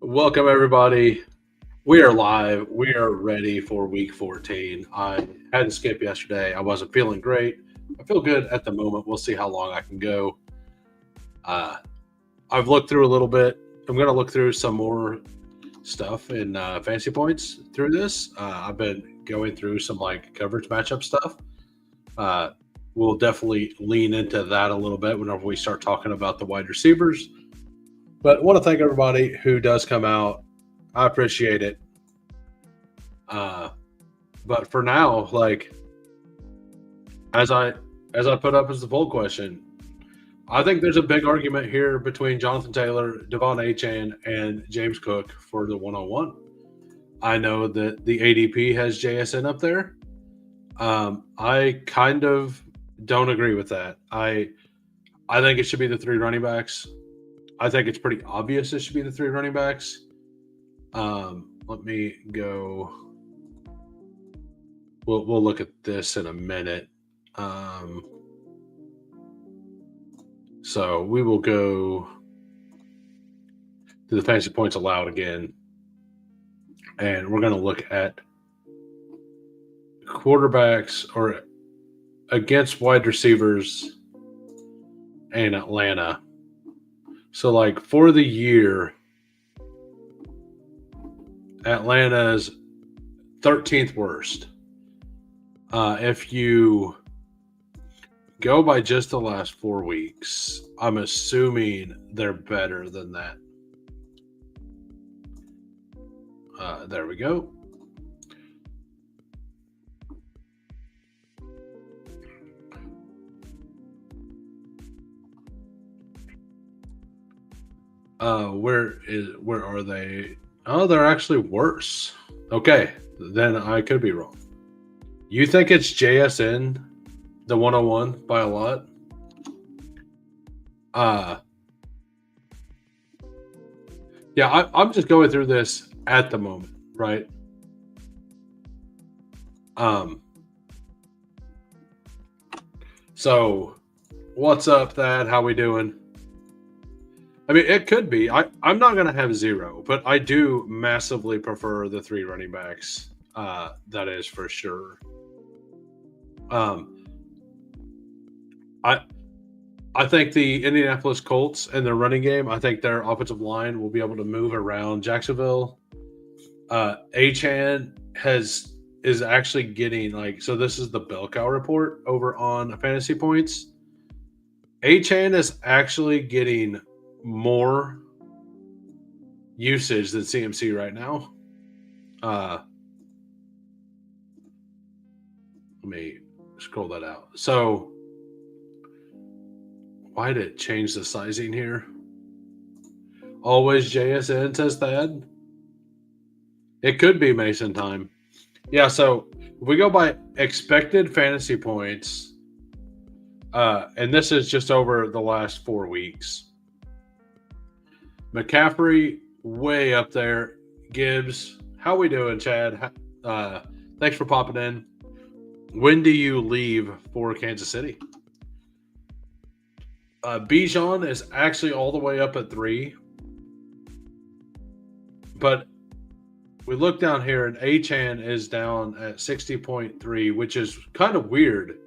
Welcome, everybody. We are live. We are ready for week 14. I had to skip yesterday. I wasn't feeling great. I feel good at the moment. We'll see how long I can go. Uh, I've looked through a little bit. I'm going to look through some more stuff in fantasy points through this. I've been going through some coverage matchup stuff. We'll definitely lean into that a little bit whenever we start talking about the wide receivers. But I want to thank everybody who does come out. I appreciate it. But for now, as I put up as the poll question, I think there's a big argument here between Jonathan Taylor, Devon Achane, and James Cook for the 101. I know that the ADP has JSN up there. I kind of don't agree with that. I think it should be the three running backs. I think it's pretty obvious it should be the three running backs. Let me go. We'll look at this in a minute. So we will go to the fantasy points allowed again. And we're going to look at quarterbacks or against wide receivers in Atlanta. So, for the year, Atlanta's 13th worst. If you go by just the last 4 weeks, I'm assuming they're better than that. There we go. Where are they? Oh, they're actually worse. Okay, then I could be wrong. You think it's JSN, the 101 by a lot? Yeah, I'm just going through this at the moment, right? So what's up, Thad? How we doing? I mean, it could be. I'm not going to have zero, but I do massively prefer the three running backs. That is for sure. I think the Indianapolis Colts and their running game, I think their offensive line will be able to move around Jacksonville. Achane is actually getting so this is the bell cow report over on Fantasy Points. Achane is actually getting more usage than CMC right now. Let me scroll that out. So why did it change the sizing here? Always JSN, says Thad. It could be Mason time. Yeah, so if we go by expected fantasy points, and this is just over the last 4 weeks. McCaffrey, way up there. Gibbs, how we doing, Chad? Thanks for popping in. When do you leave for Kansas City? Bijan is actually all the way up at 3. But we look down here, and Achane is down at 60.3, which is kind of weird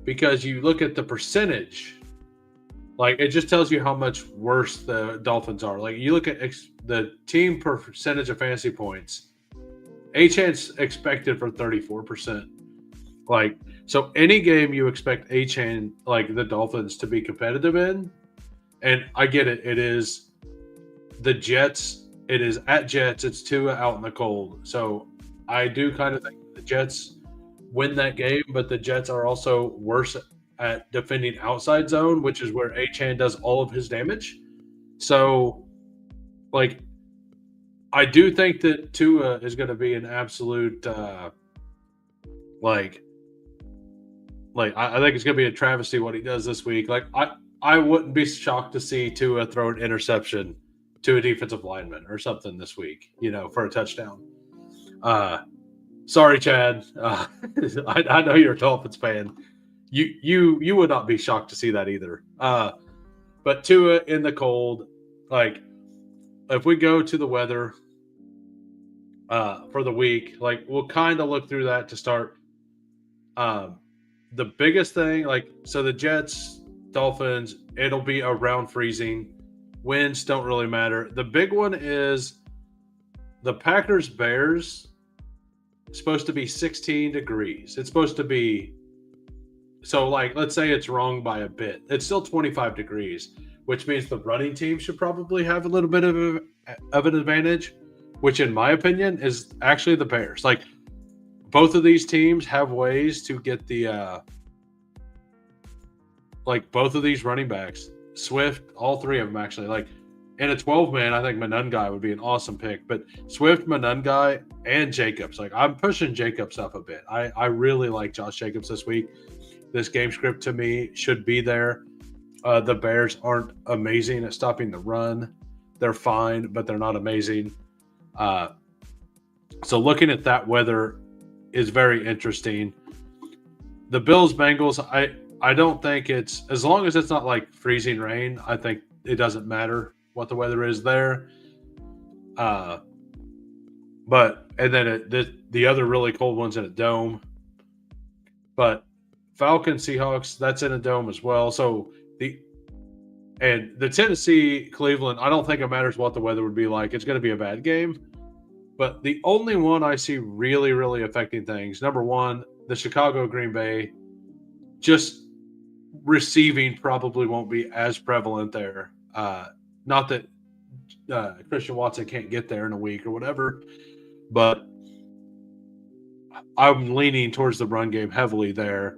because you look at the percentage. It just tells you how much worse the Dolphins are. You look at the team percentage of fantasy points. Achane's expected for 34%. So any game you expect Achane, the Dolphins, to be competitive in, and I get it. It is the Jets. It is at Jets. It's Tua out in the cold. So I do kind of think the Jets win that game, but the Jets are also worse at defending outside zone, which is where Achane does all of his damage. So, I do think that Tua is going to be an absolute, I think it's going to be a travesty what he does this week. I wouldn't be shocked to see Tua throw an interception to a defensive lineman or something this week, for a touchdown. Sorry, Chad. I know you're a Dolphins fan. You would not be shocked to see that either. But Tua in the cold, if we go to the weather for the week, like we'll kind of look through that to start. Um, the biggest thing, like, so the Jets, Dolphins, it'll be around freezing. Winds don't really matter. The big one is the Packers Bears. Supposed to be 16 degrees. It's supposed to be, so like, let's say it's wrong by a bit. It's still 25 degrees, which means the running team should probably have a little bit of an advantage, which in my opinion is actually the Bears. Like, both of these teams have ways to get the like both of these running backs, Swift, all three of them actually. Like in a 12-man, I think Monungai would be an awesome pick. But Swift, Monungai, and Jacobs. Like, I'm pushing Jacobs up a bit. I really like Josh Jacobs this week. This game script to me should be there. The Bears aren't amazing at stopping the run. They're fine, but they're not amazing. So looking at that weather is very interesting. The Bills-Bengals, I don't think it's, as long as it's not like freezing rain, I think it doesn't matter what the weather is there. But, and then the other really cold one's in a dome. But Falcons, Seahawks, that's in a dome as well. So the Tennessee, Cleveland, I don't think it matters what the weather would be like. It's going to be a bad game. But the only one I see really, really affecting things, number one, the Chicago, Green Bay, just receiving probably won't be as prevalent there. Not that Christian Watson can't get there in a week or whatever, but I'm leaning towards the run game heavily there.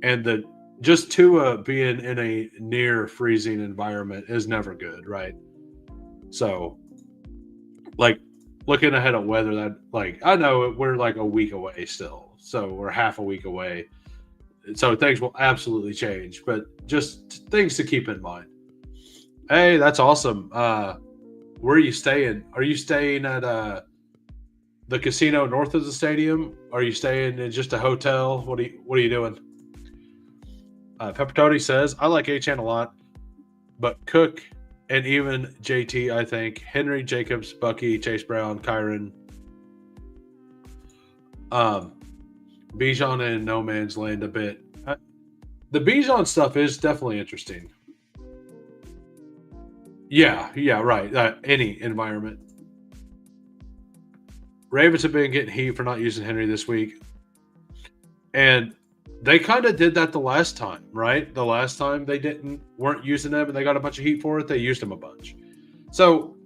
And just Tua being in a near freezing environment is never good, right? So, like, looking ahead at weather, that, like, I know we're like a week away still, so we're half a week away. So things will absolutely change, but just things to keep in mind. Hey, that's awesome. Where are you staying? Are you staying at the casino north of the stadium? Are you staying in just a hotel? What are you doing? Peppertoni says, I like Achane a lot, but Cook and even JT, I think. Henry, Jacobs, Bucky, Chase Brown, Kyron. Bijan in no man's land a bit. The Bijan stuff is definitely interesting. Yeah, right. Any environment. Ravens have been getting heat for not using Henry this week. And they kind of did that the last time, right? The last time they weren't using them and they got a bunch of heat for it, they used them a bunch. So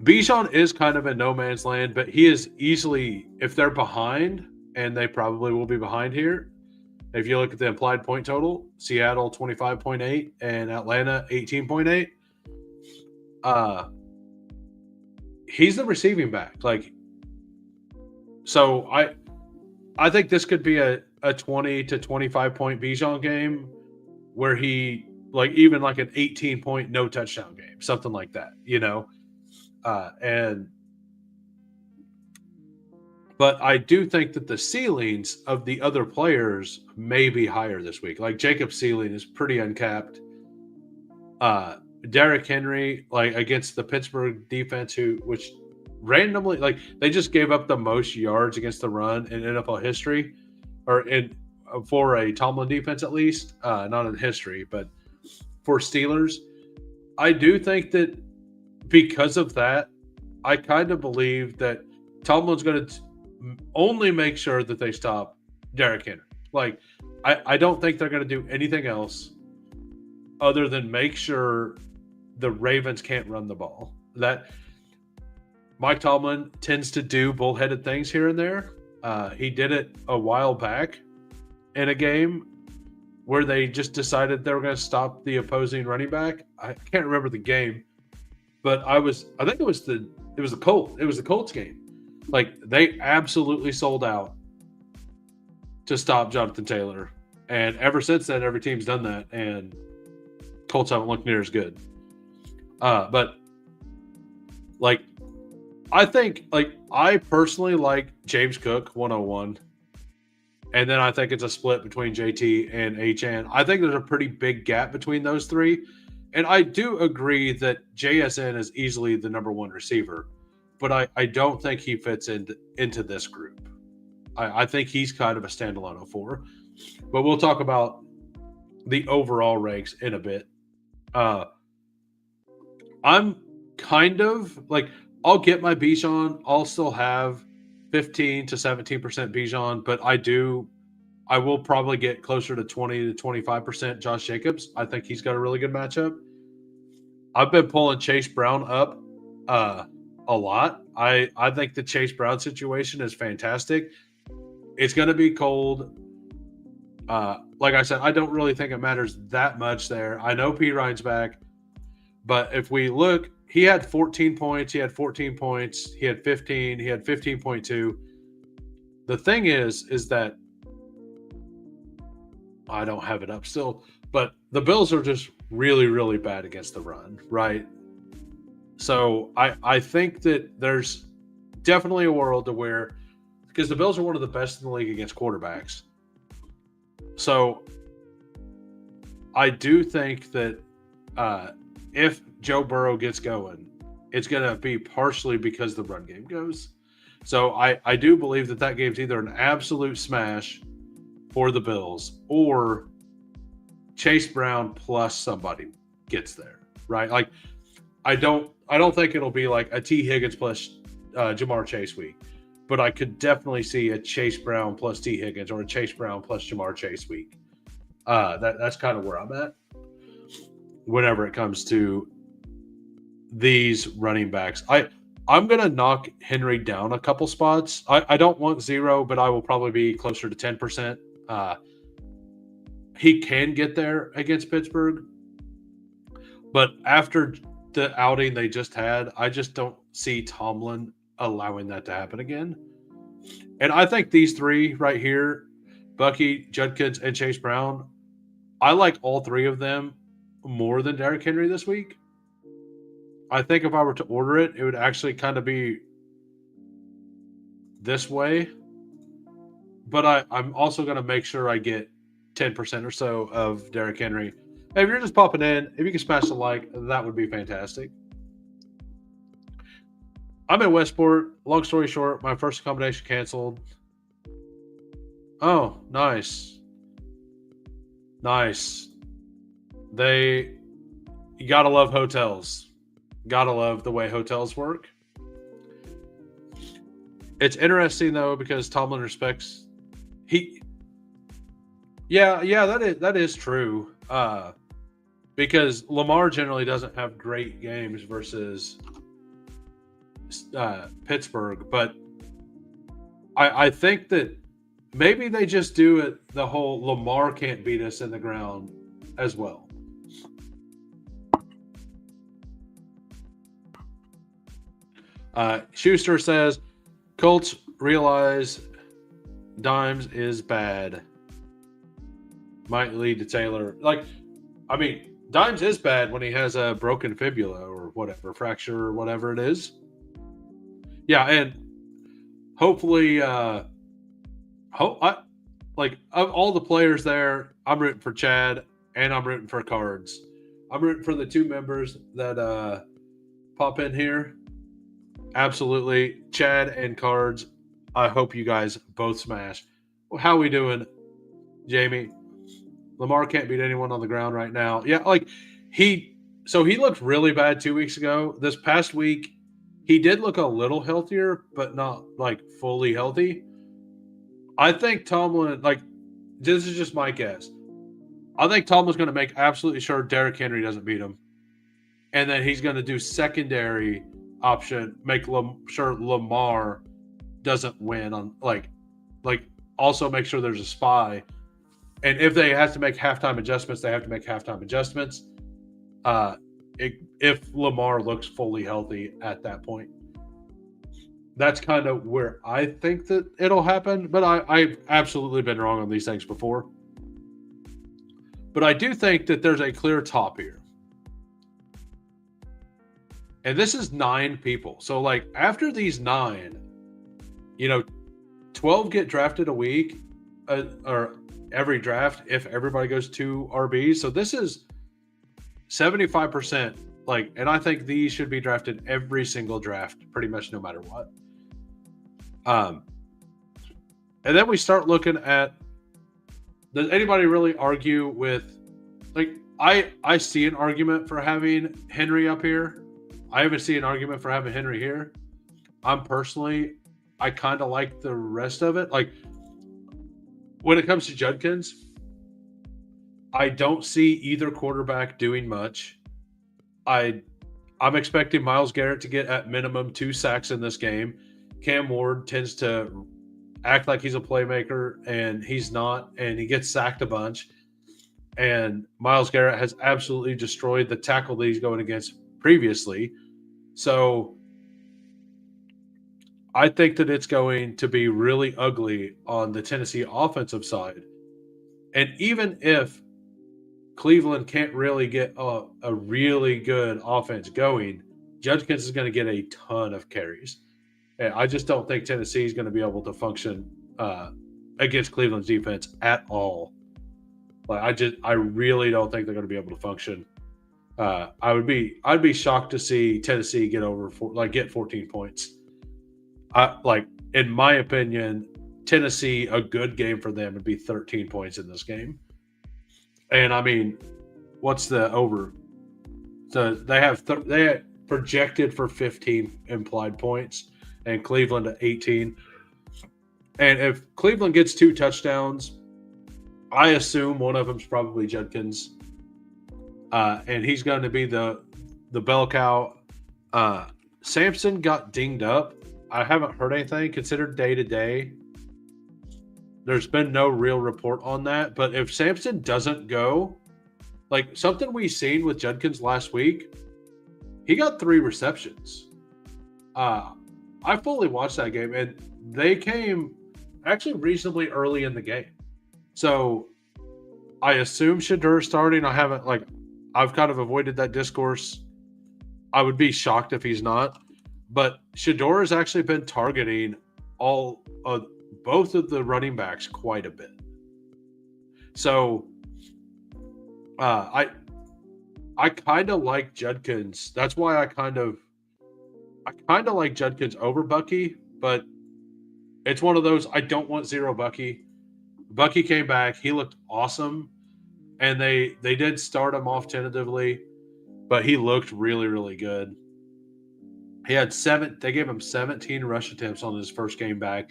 Bijan is kind of in no man's land, but he is easily, if they're behind, and they probably will be behind here, if you look at the implied point total, Seattle 25.8 and Atlanta 18.8, he's the receiving back. Like, so I think this could be a 20 to 25 point Bijan game where he, like, even like an 18 point no touchdown game, something like that, you know? But I do think that the ceilings of the other players may be higher this week. Like, Jacob's ceiling is pretty uncapped. Derrick Henry, like, against the Pittsburgh defense, which randomly, like, they just gave up the most yards against the run in NFL history, or for a Tomlin defense at least, not in history, but for Steelers. I do think that because of that, I kind of believe that Tomlin's going to only make sure that they stop Derrick Henry. Like, I don't think they're going to do anything else other than make sure the Ravens can't run the ball. That Mike Tomlin tends to do bullheaded things here and there. He did it a while back in a game where they just decided they were going to stop the opposing running back. I can't remember the game, but I think it was the Colts game. Like, they absolutely sold out to stop Jonathan Taylor. And ever since then, every team's done that, and Colts haven't looked near as good. But, like, I think, like, I personally like James Cook 101. And then I think it's a split between JT and Achane. I think there's a pretty big gap between those three. And I do agree that JSN is easily the number one receiver, but I don't think he fits into this group. I think he's kind of a standalone 04. But we'll talk about the overall ranks in a bit. I'm kind of like, I'll get my Bijan. I'll still have 15 to 17% Bijan, but I will probably get closer to 20 to 25% Josh Jacobs. I think he's got a really good matchup. I've been pulling Chase Brown up a lot. I think the Chase Brown situation is fantastic. It's going to be cold. Like I said, I don't really think it matters that much there. I know P. Ryan's back, but if we look, he had 14 points. He had 14 points. He had 15. He had 15.2. The thing is that I don't have it up still, but the Bills are just really, really bad against the run, right? So I think that there's definitely a world to where, because the Bills are one of the best in the league against quarterbacks. So I do think that if Joe Burrow gets going, it's going to be partially because the run game goes. So I do believe that game's either an absolute smash for the Bills or Chase Brown plus somebody gets there, right? Like I don't think it'll be like a T. Higgins plus Jamar Chase week, but I could definitely see a Chase Brown plus T. Higgins or a Chase Brown plus Jamar Chase week. That's kind of where I'm at whenever it comes to these running backs. I'm going to knock Henry down a couple spots. I don't want 0, but I will probably be closer to 10%. He can get there against Pittsburgh, but after the outing they just had, I just don't see Tomlin allowing that to happen again. And I think these three right here, Bucky, Judkins, and Chase Brown, I like all three of them more than Derrick Henry this week. I think if I were to order it, it would actually kind of be this way. But I'm also going to make sure I get 10% or so of Derrick Henry. Hey, if you're just popping in, if you can smash the like, that would be fantastic. I'm in Westport. Long story short, my first accommodation canceled. Oh, nice. Nice. You gotta love hotels. Gotta love the way hotels work. It's interesting though because Tomlin respects that is true. Because Lamar generally doesn't have great games versus Pittsburgh, but I think that maybe they just do it the whole Lamar can't beat us in the ground as well. Schuster says, Colts realize Dimes is bad. Might lead to Taylor. Dimes is bad when he has a broken fibula or whatever, fracture or whatever it is. Yeah, and hopefully, of all the players there, I'm rooting for Chad and I'm rooting for Cards. I'm rooting for the two members that pop in here. Absolutely. Chad and Cards, I hope you guys both smash. How we doing, Jamie? Lamar can't beat anyone on the ground right now. Yeah, he looked really bad 2 weeks ago. This past week, he did look a little healthier, but not fully healthy. I think Tomlin, this is just my guess. I think Tomlin's going to make absolutely sure Derrick Henry doesn't beat him. And then he's going to do secondary option, make sure Lamar doesn't win on also make sure there's a spy. And if they have to make halftime adjustments, they have to make halftime adjustments. If Lamar looks fully healthy at that point. That's kind of where I think that it'll happen. But I've absolutely been wrong on these things before. But I do think that there's a clear top here. And this is 9 people. So, after these 9, 12 get drafted a week or every draft if everybody goes 2 RBs. So this is 75%. Like, and I think these should be drafted every single draft, pretty much no matter what. And then we start looking at, does anybody really argue with, like, I see an argument for having Henry up here. I even see an argument for having Henry here. I kind of like the rest of it. Like, when it comes to Judkins, I don't see either quarterback doing much. I'm expecting Myles Garrett to get at minimum 2 sacks in this game. Cam Ward tends to act like he's a playmaker, and he's not, and he gets sacked a bunch. And Myles Garrett has absolutely destroyed the tackle that he's going against previously. So I think that it's going to be really ugly on the Tennessee offensive side. And even if Cleveland can't really get a really good offense going, Judkins is going to get a ton of carries. And I just don't think Tennessee is going to be able to function against Cleveland's defense at all. Like, I really don't think they're going to be able to function. I'd be shocked to see Tennessee get 14 points. In my opinion, Tennessee, a good game for them would be 13 points in this game. And I mean, what's the over? So they have projected for 15 implied points, and Cleveland at 18. And if Cleveland gets 2 touchdowns, I assume one of them's probably Judkins, and he's going to be the bell cow. Sampson got dinged up. I haven't heard anything. Considered day to day. There's been no real report on that. But if Sampson doesn't go, like something we seen with Judkins last week, he got 3 receptions. I fully watched that game, and they came actually reasonably early in the game. So I assume Shedeur starting. I've kind of avoided that discourse. I would be shocked if he's not. But Shedeur has actually been targeting both of the running backs quite a bit. So I kind of like Judkins. That's why I kind of like Judkins over Bucky, but it's one of those, I don't want 0 Bucky. Bucky came back. He looked awesome. And they did start him off tentatively, but he looked really, really good. They gave him 17 rush attempts on his first game back.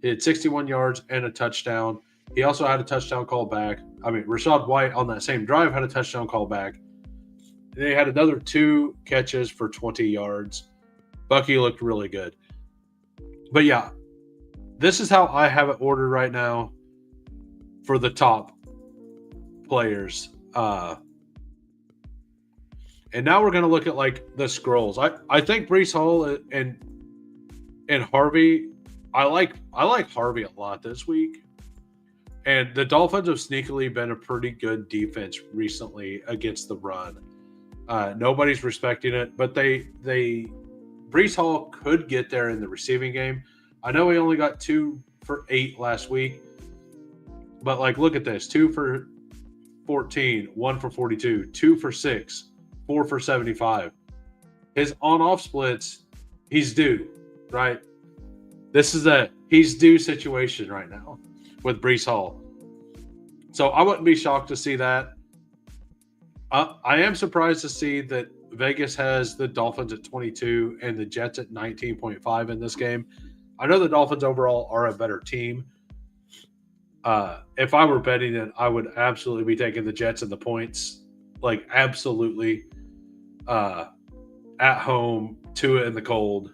He had 61 yards and a touchdown. He also had a touchdown call back. I mean, Rachaad White on that same drive had a touchdown call back. They had another 2 catches for 20 yards. Bucky looked really good. But yeah, this is how I have it ordered right now for the top players. And now we're going to look at like the scrolls. I think Breece Hall and Harvey, I like Harvey a lot this week. And the Dolphins have sneakily been a pretty good defense recently against the run. Nobody's respecting it, but Breece Hall could get there in the receiving game. I know he only got 2 for 8 last week, but like, look at this: 2 for 14, 1 for 42, 2 for 6, 4 for 75. His on-off splits, he's due, right? This is a he's due situation right now with Breece Hall. So I wouldn't be shocked to see that. I am surprised to see that Vegas has the Dolphins at 22 and the Jets at 19.5 in this game. I know the Dolphins overall are a better team. If I were betting it, I would absolutely be taking the Jets and the points. Like, absolutely. At home, Tua in the cold.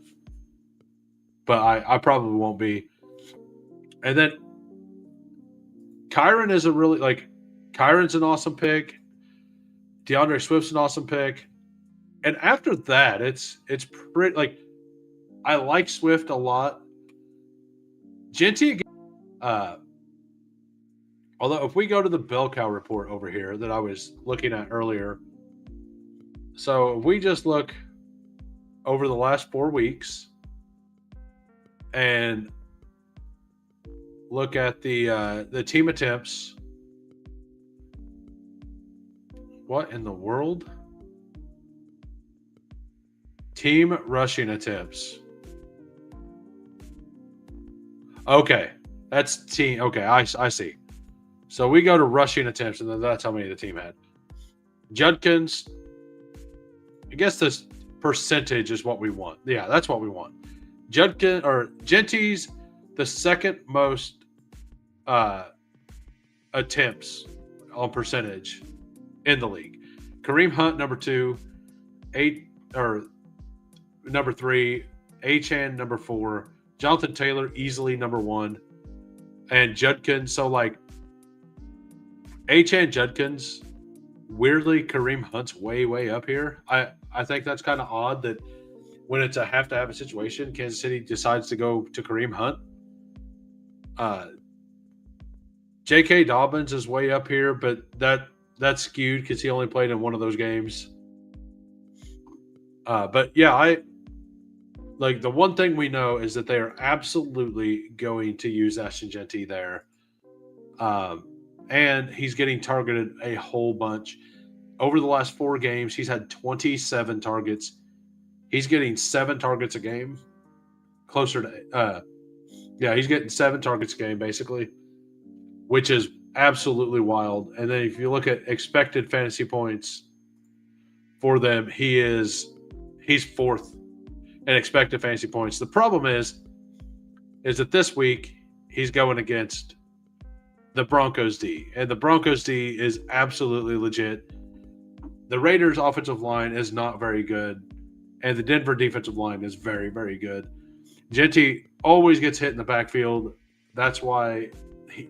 But I probably won't be. And then Kyron is Kyron's an awesome pick. DeAndre Swift's an awesome pick. And after that, it's pretty, like, I like Swift a lot. Genty, although if we go to the bell cow report over here that I was looking at earlier, so if we just look over the last 4 weeks and look at the team attempts. What in the world? Team rushing attempts. Okay. That's team. Okay, I see. So we go to rushing attempts, and then that's how many the team had. Judkins, I guess this percentage is what we want. Yeah, that's what we want. Judkins or Genty's the second most attempts on percentage in the league. Kareem Hunt number 2, number 3, Achane number 4, Jonathan Taylor easily number 1, and Judkins. So like Achane, Judkins, weirdly Kareem Hunt's way up here. I think that's kind of odd that when it's a have to have a situation, Kansas City decides to go to Kareem Hunt. J.K. Dobbins is way up here, but that's skewed because he only played in one of those games. But yeah, I like the one thing we know is that they are absolutely going to use Ashton Genty there. And he's getting targeted a whole bunch. Over the last 4 games, he's had 27 targets. He's getting 7 targets a game. Closer to he's getting 7 targets a game basically, which is absolutely wild. And then if you look at expected fantasy points for them, he's 4th in expected fantasy points. The problem is that this week he's going against the Broncos D, and the Broncos D is absolutely legit. The Raiders offensive line is not very good, and the Denver defensive line is very, very good. Genty always gets hit in the backfield. That's why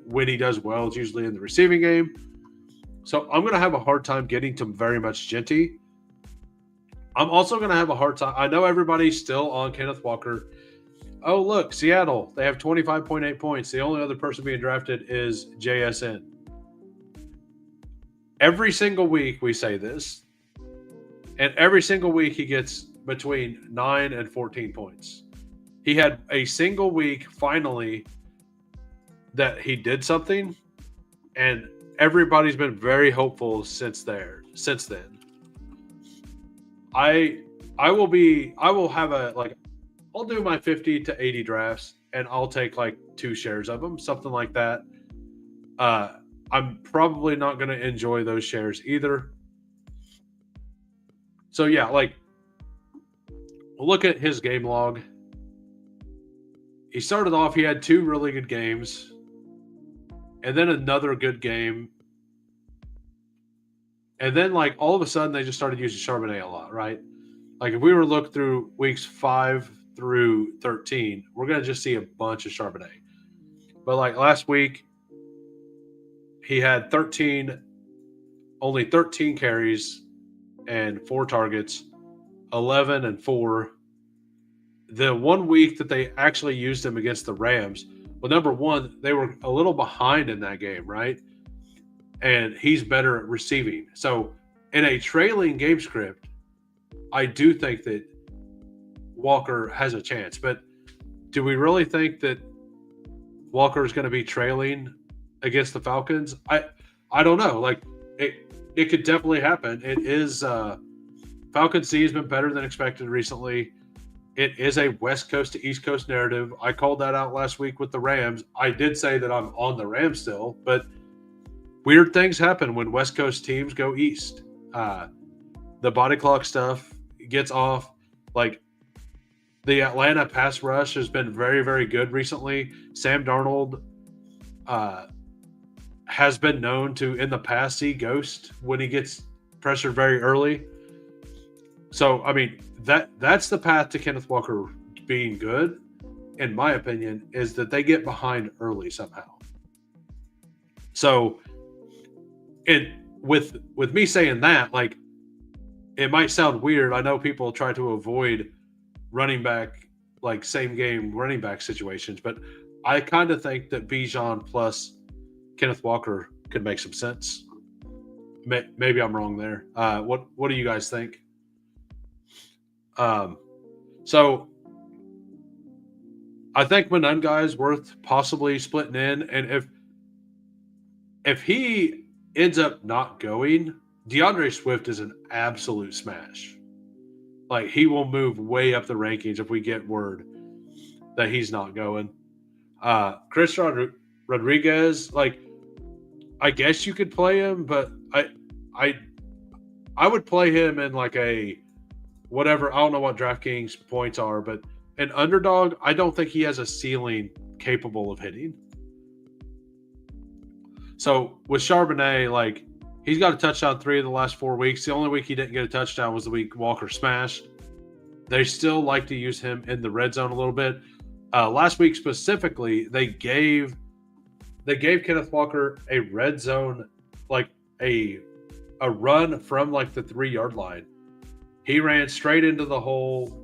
when he does well, it's usually in the receiving game. So I'm going to have a hard time getting to very much Genty. I'm also going to have a hard time. I know everybody's still on Kenneth Walker. Oh, look, Seattle. They have 25.8 points. The only other person being drafted is JSN. Every single week we say this. And every single week he gets between 9 and 14 points. He had a single week finally that he did something. And everybody's been very hopeful since then. I will have I'll do my 50 to 80 drafts and I'll take like 2 shares of them, something like that. I'm probably not going to enjoy those shares either. So yeah, like look at his game log. He started off, he had 2 really good games and then another good game. And then like all of a sudden they just started using Charbonnet a lot, right? Like if we were to look through weeks 5 through 13, we're going to just see a bunch of Charbonnet. But like last week, he had only 13 carries and 4 targets, 11 and 4. The one week that they actually used him against the Rams, well, number one, they were a little behind in that game, right? And he's better at receiving. So in a trailing game script, I do think that Walker has a chance. But do we really think that Walker is going to be trailing against the Falcons? I don't know. Like it could definitely happen. It is Falcons C has been better than expected recently. It is a West Coast to East Coast narrative. I called that out last week with the Rams. I did say that I'm on the Rams still, but weird things happen when West Coast teams go east. The body clock stuff gets off. Like the Atlanta pass rush has been very, very good recently. Sam Darnold has been known to, in the past, see ghost when he gets pressured very early. So, I mean, that's the path to Kenneth Walker being good, in my opinion, is that they get behind early somehow. So, with me saying that, like, it might sound weird. I know people try to avoid running back, like same game running back situations, but I kind of think that Bijan plus Kenneth Walker could make some sense. Maybe I'm wrong there. What do you guys think? So I think Monunga is worth possibly splitting in, and if he ends up not going, DeAndre Swift is an absolute smash. Like he will move way up the rankings if we get word that he's not going. Chris Rodriguez, like I guess you could play him, but I I would play him in like a whatever. I don't know what DraftKings points are, but an underdog. I don't think he has a ceiling capable of hitting. So with Charbonnet, like he's got a touchdown 3 of the last 4 weeks. The only week he didn't get a touchdown was the week Walker smashed. They still like to use him in the red zone a little bit. Last week specifically, they gave Kenneth Walker a red zone, like a run from like the 3-yard line. He ran straight into the hole,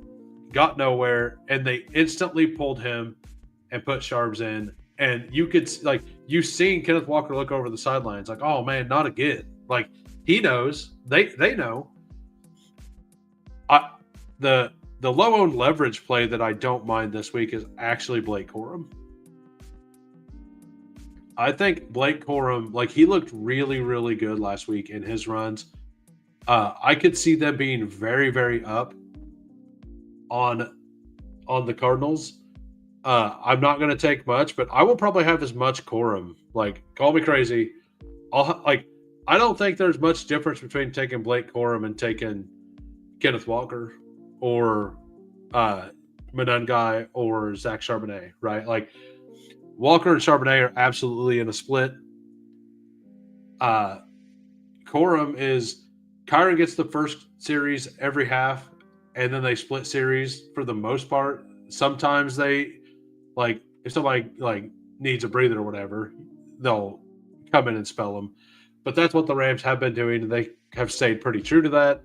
got nowhere, and they instantly pulled him and put Sharps in. And you could like you've seen Kenneth Walker look over the sidelines, like, oh man, not again. Like he knows, they know. The low owned leverage play that I don't mind this week is actually Blake Corum. I think Blake Corum, like he looked really, really good last week in his runs. I could see them being very, very up on the Cardinals. I'm not going to take much, but I will probably have as much Corum. Like, call me crazy. I don't think there's much difference between taking Blake Corum and taking Kenneth Walker or Monangai or Zach Charbonnet, right? Like, Walker and Charbonnet are absolutely in a split. Corum is Kyron gets the first series every half, and then they split series for the most part. Sometimes they like if somebody like needs a breather or whatever, they'll come in and spell them. But that's what the Rams have been doing, and they have stayed pretty true to that.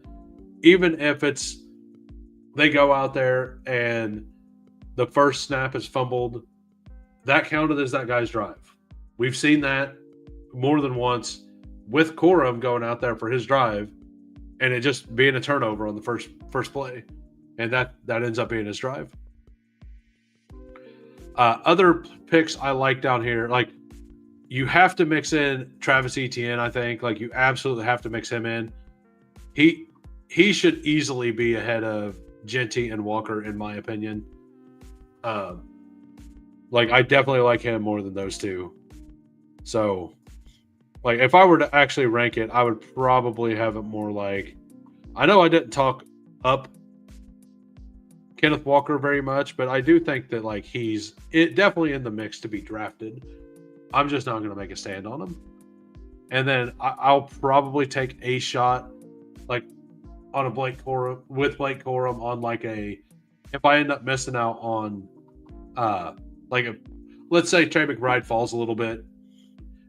Even if it's they go out there and the first snap is fumbled, that counted as that guy's drive. We've seen that more than once with Corum going out there for his drive and it just being a turnover on the first play. And that ends up being his drive. Other picks I like down here, like you have to mix in Travis Etienne, I think. Like you absolutely have to mix him in. He should easily be ahead of Genty and Walker, in my opinion. Like I definitely like him more than those two. So, like if I were to actually rank it, I would probably have it more like. I know I didn't talk up Kenneth Walker very much, but I do think that like he's definitely in the mix to be drafted. I'm just not going to make a stand on him. And then I'll probably take a shot like on a Blake Corum on like a if I end up missing out on let's say Trey McBride falls a little bit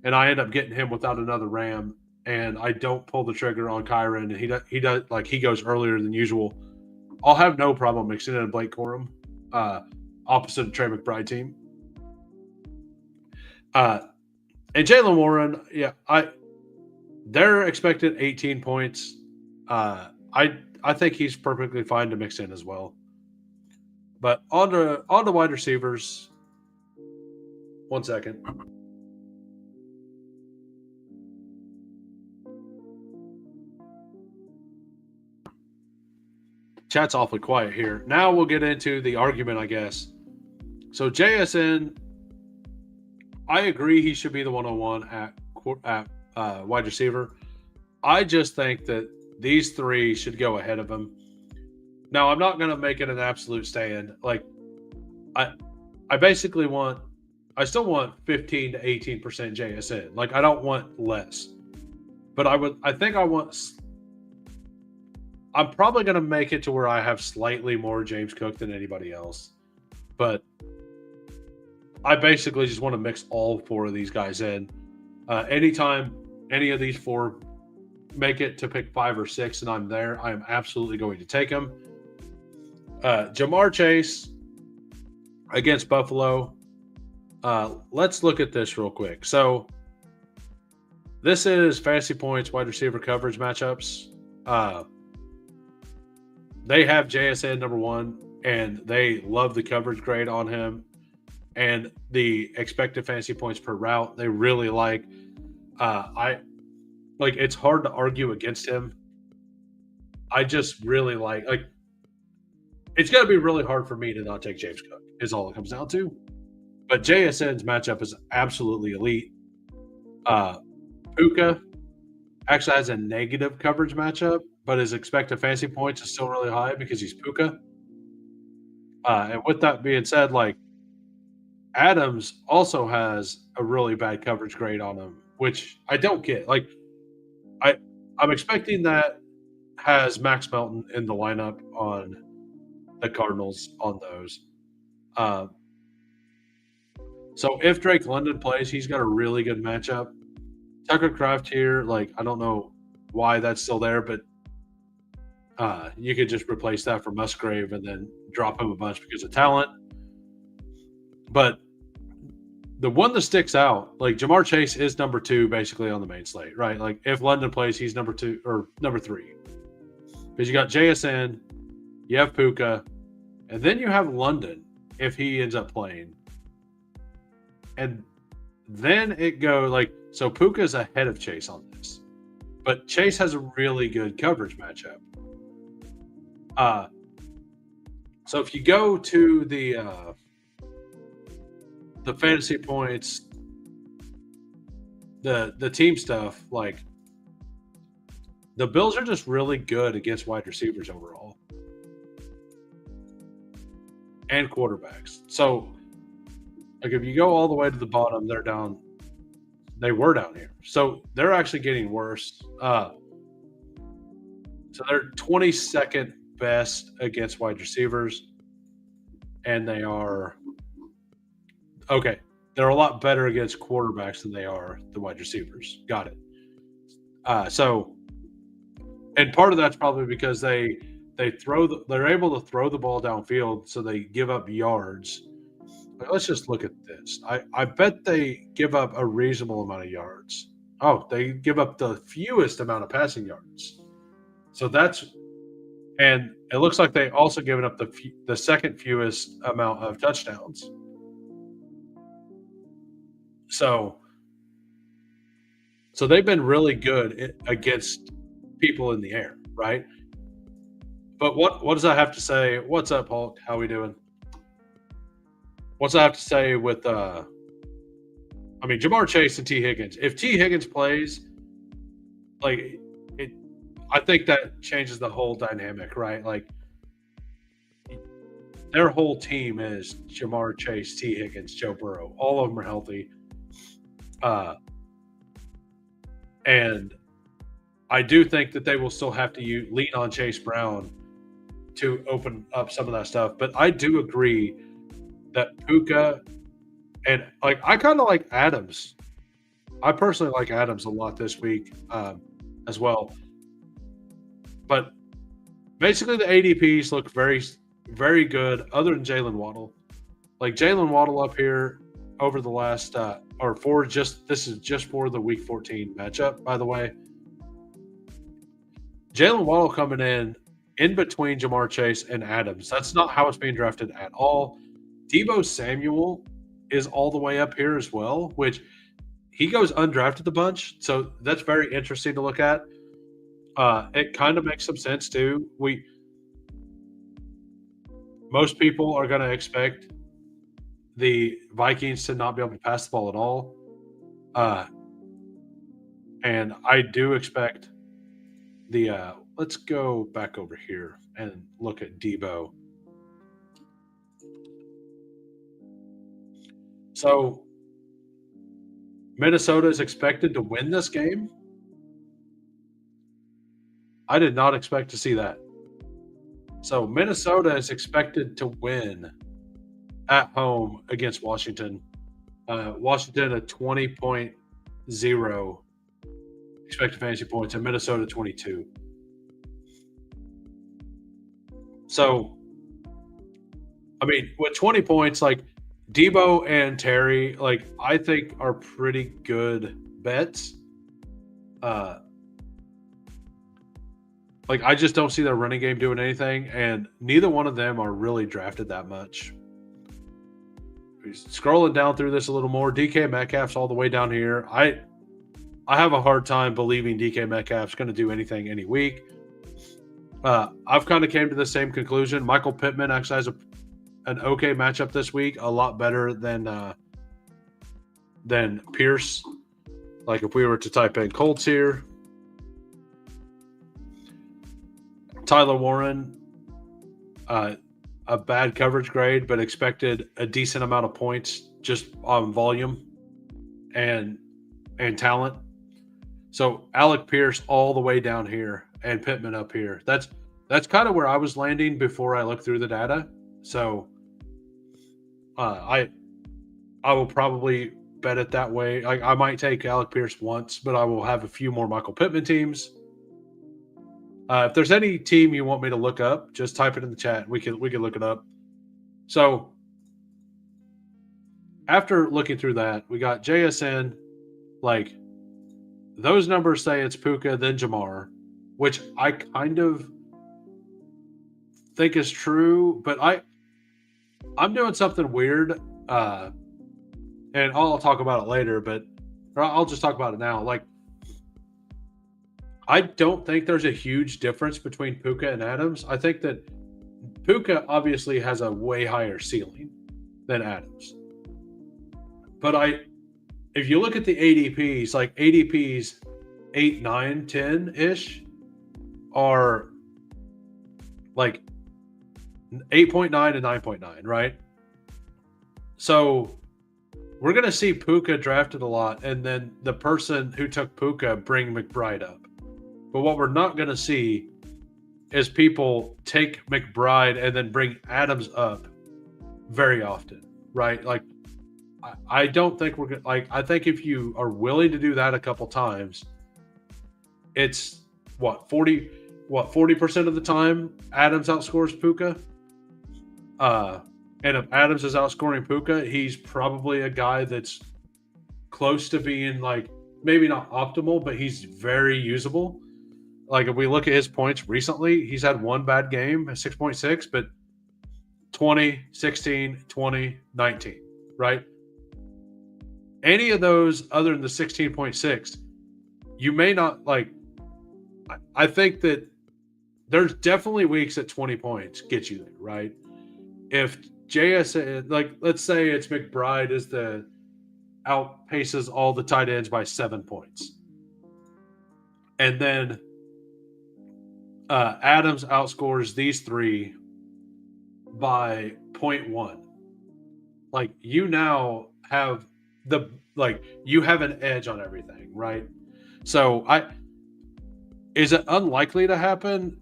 and I end up getting him without another Ram and I don't pull the trigger on Kyron and he does like he goes earlier than usual, I'll have no problem mixing in a Blake Corum opposite of Trey McBride team. And Jaylen Warren, yeah, they're expected 18 points. I think he's perfectly fine to mix in as well. But on the wide receivers, 1 second. Chat's awfully quiet here. Now we'll get into the argument, I guess. So JSN, I agree he should be the 101 at wide receiver. I just think that these three should go ahead of him. Now, I'm not going to make it an absolute stand. Like, I basically I still want 15 to 18% JSN. Like, I don't want less. But I'm probably going to make it to where I have slightly more James Cook than anybody else. But I basically just want to mix all four of these guys in. Anytime any of these four make it to pick 5 or 6 and I'm there, I am absolutely going to take them. Jamar Chase against Buffalo. Let's look at this real quick. So this is fantasy points, wide receiver coverage matchups. They have JSN number 1, and they love the coverage grade on him and the expected fantasy points per route. They really like. It's hard to argue against him. I just really like It's going to be really hard for me to not take James Cook, is all it comes down to. But JSN's matchup is absolutely elite. Puka actually has a negative coverage matchup, but his expected fantasy points is still really high because he's Puka. And with that being said, like Adams also has a really bad coverage grade on him, which I don't get. Like I'm expecting that has Max Melton in the lineup on the Cardinals on those. So if Drake London plays, he's got a really good matchup. Tucker Kraft here, like I don't know why that's still there, but you could just replace that for Musgrave and then drop him a bunch because of talent. But the one that sticks out, like Jamar Chase is number 2 basically on the main slate, right? Like if London plays, he's number 2 or number 3. Because you got JSN, you have Puka, and then you have London if he ends up playing. And then it goes like, so Puka's ahead of Chase on this. But Chase has a really good coverage matchup. So if you go to the fantasy points, the team stuff, like the Bills are just really good against wide receivers overall and quarterbacks. So like if you go all the way to the bottom, they're down. They were down here. So they're actually getting worse. So they're 22nd best against wide receivers. And they are okay. They're a lot better against quarterbacks than they are the wide receivers. Got it. And part of that's probably because they're able to throw the ball downfield, so they give up yards. But let's just look at this. I bet they give up a reasonable amount of yards. Oh, they give up the fewest amount of passing yards. So and it looks like they also given up the second fewest amount of touchdowns. So they've been really good against people in the air, right? But what does that have to say? What's up, Hulk? How we doing? What's that have to say with Jamar Chase and T. Higgins? If T. Higgins plays, I think that changes the whole dynamic, right? Like their whole team is Jamar Chase, T. Higgins, Joe Burrow. All of them are healthy. And I do think that they will still have to lean on Chase Brown to open up some of that stuff. But I do agree that Puka and I kind of like Adams. I personally like Adams a lot this week as well. But basically the ADPs look very, very good other than Jalen Waddle. Like Jalen Waddle up here over the last this is just for the week 14 matchup, by the way. Jalen Waddle coming in between Jamar Chase and Adams. That's not how it's being drafted at all. Deebo Samuel is all the way up here as well, which he goes undrafted a bunch. So that's very interesting to look at. It kind of makes some sense too. Most people are going to expect the Vikings to not be able to pass the ball at all. And I do expect let's go back over here and look at Deebo. So Minnesota is expected to win this game. I did not expect to see that. So Minnesota is expected to win at home against Washington. Washington at 20.0 expected fantasy points, and Minnesota 22. So, with 20 points, like Deebo and Terry, I think are pretty good bets. I just don't see their running game doing anything, and neither one of them are really drafted that much. Scrolling down through this a little more, DK Metcalf's all the way down here. I have a hard time believing DK Metcalf's going to do anything any week. I've kind of came to the same conclusion. Michael Pittman actually has an okay matchup this week, a lot better than Pierce. Like if we were to type in Colts here, Tyler Warren, a bad coverage grade, but expected a decent amount of points just on volume and talent. So Alec Pierce all the way down here and Pittman up here. That's kind of where I was landing before I looked through the data. So I will probably bet it that way. Like I might take Alec Pierce once, but I will have a few more Michael Pittman teams. If there's any team you want me to look up, just type it in the chat. We can look it up. So after looking through that, we got JSN. Like those numbers say it's Puka, then Jamar, which I kind of think is true, but I'm doing something weird, and I'll talk about it later. But I'll just talk about it now. Like I don't think there's a huge difference between Puka and Adams. I think that Puka obviously has a way higher ceiling than Adams. But if you look at the ADPs, like ADPs 8, 9, 10-ish are like 8.9 and 9.9, right? So we're going to see Puka drafted a lot, and then the person who took Puka bring McBride up. But what we're not going to see is people take McBride and then bring Adams up very often, right? Like, I don't think we're going to, like, I think if you are willing to do that a couple times, it's 40% of the time Adams outscores Puka. And if Adams is outscoring Puka, he's probably a guy that's close to being like, maybe not optimal, but he's very usable. Like if we look at his points recently, he's had one bad game at 6.6, but 20, 16, 20, 19, right? Any of those other than the 16.6, you may not like. I think that there's definitely weeks at 20 points get you there, right? If JS, like let's say it's McBride is the outpaces all the tight ends by 7 points. And then Adams outscores these three by 0.1. Like you now have you have an edge on everything, right? So is it unlikely to happen?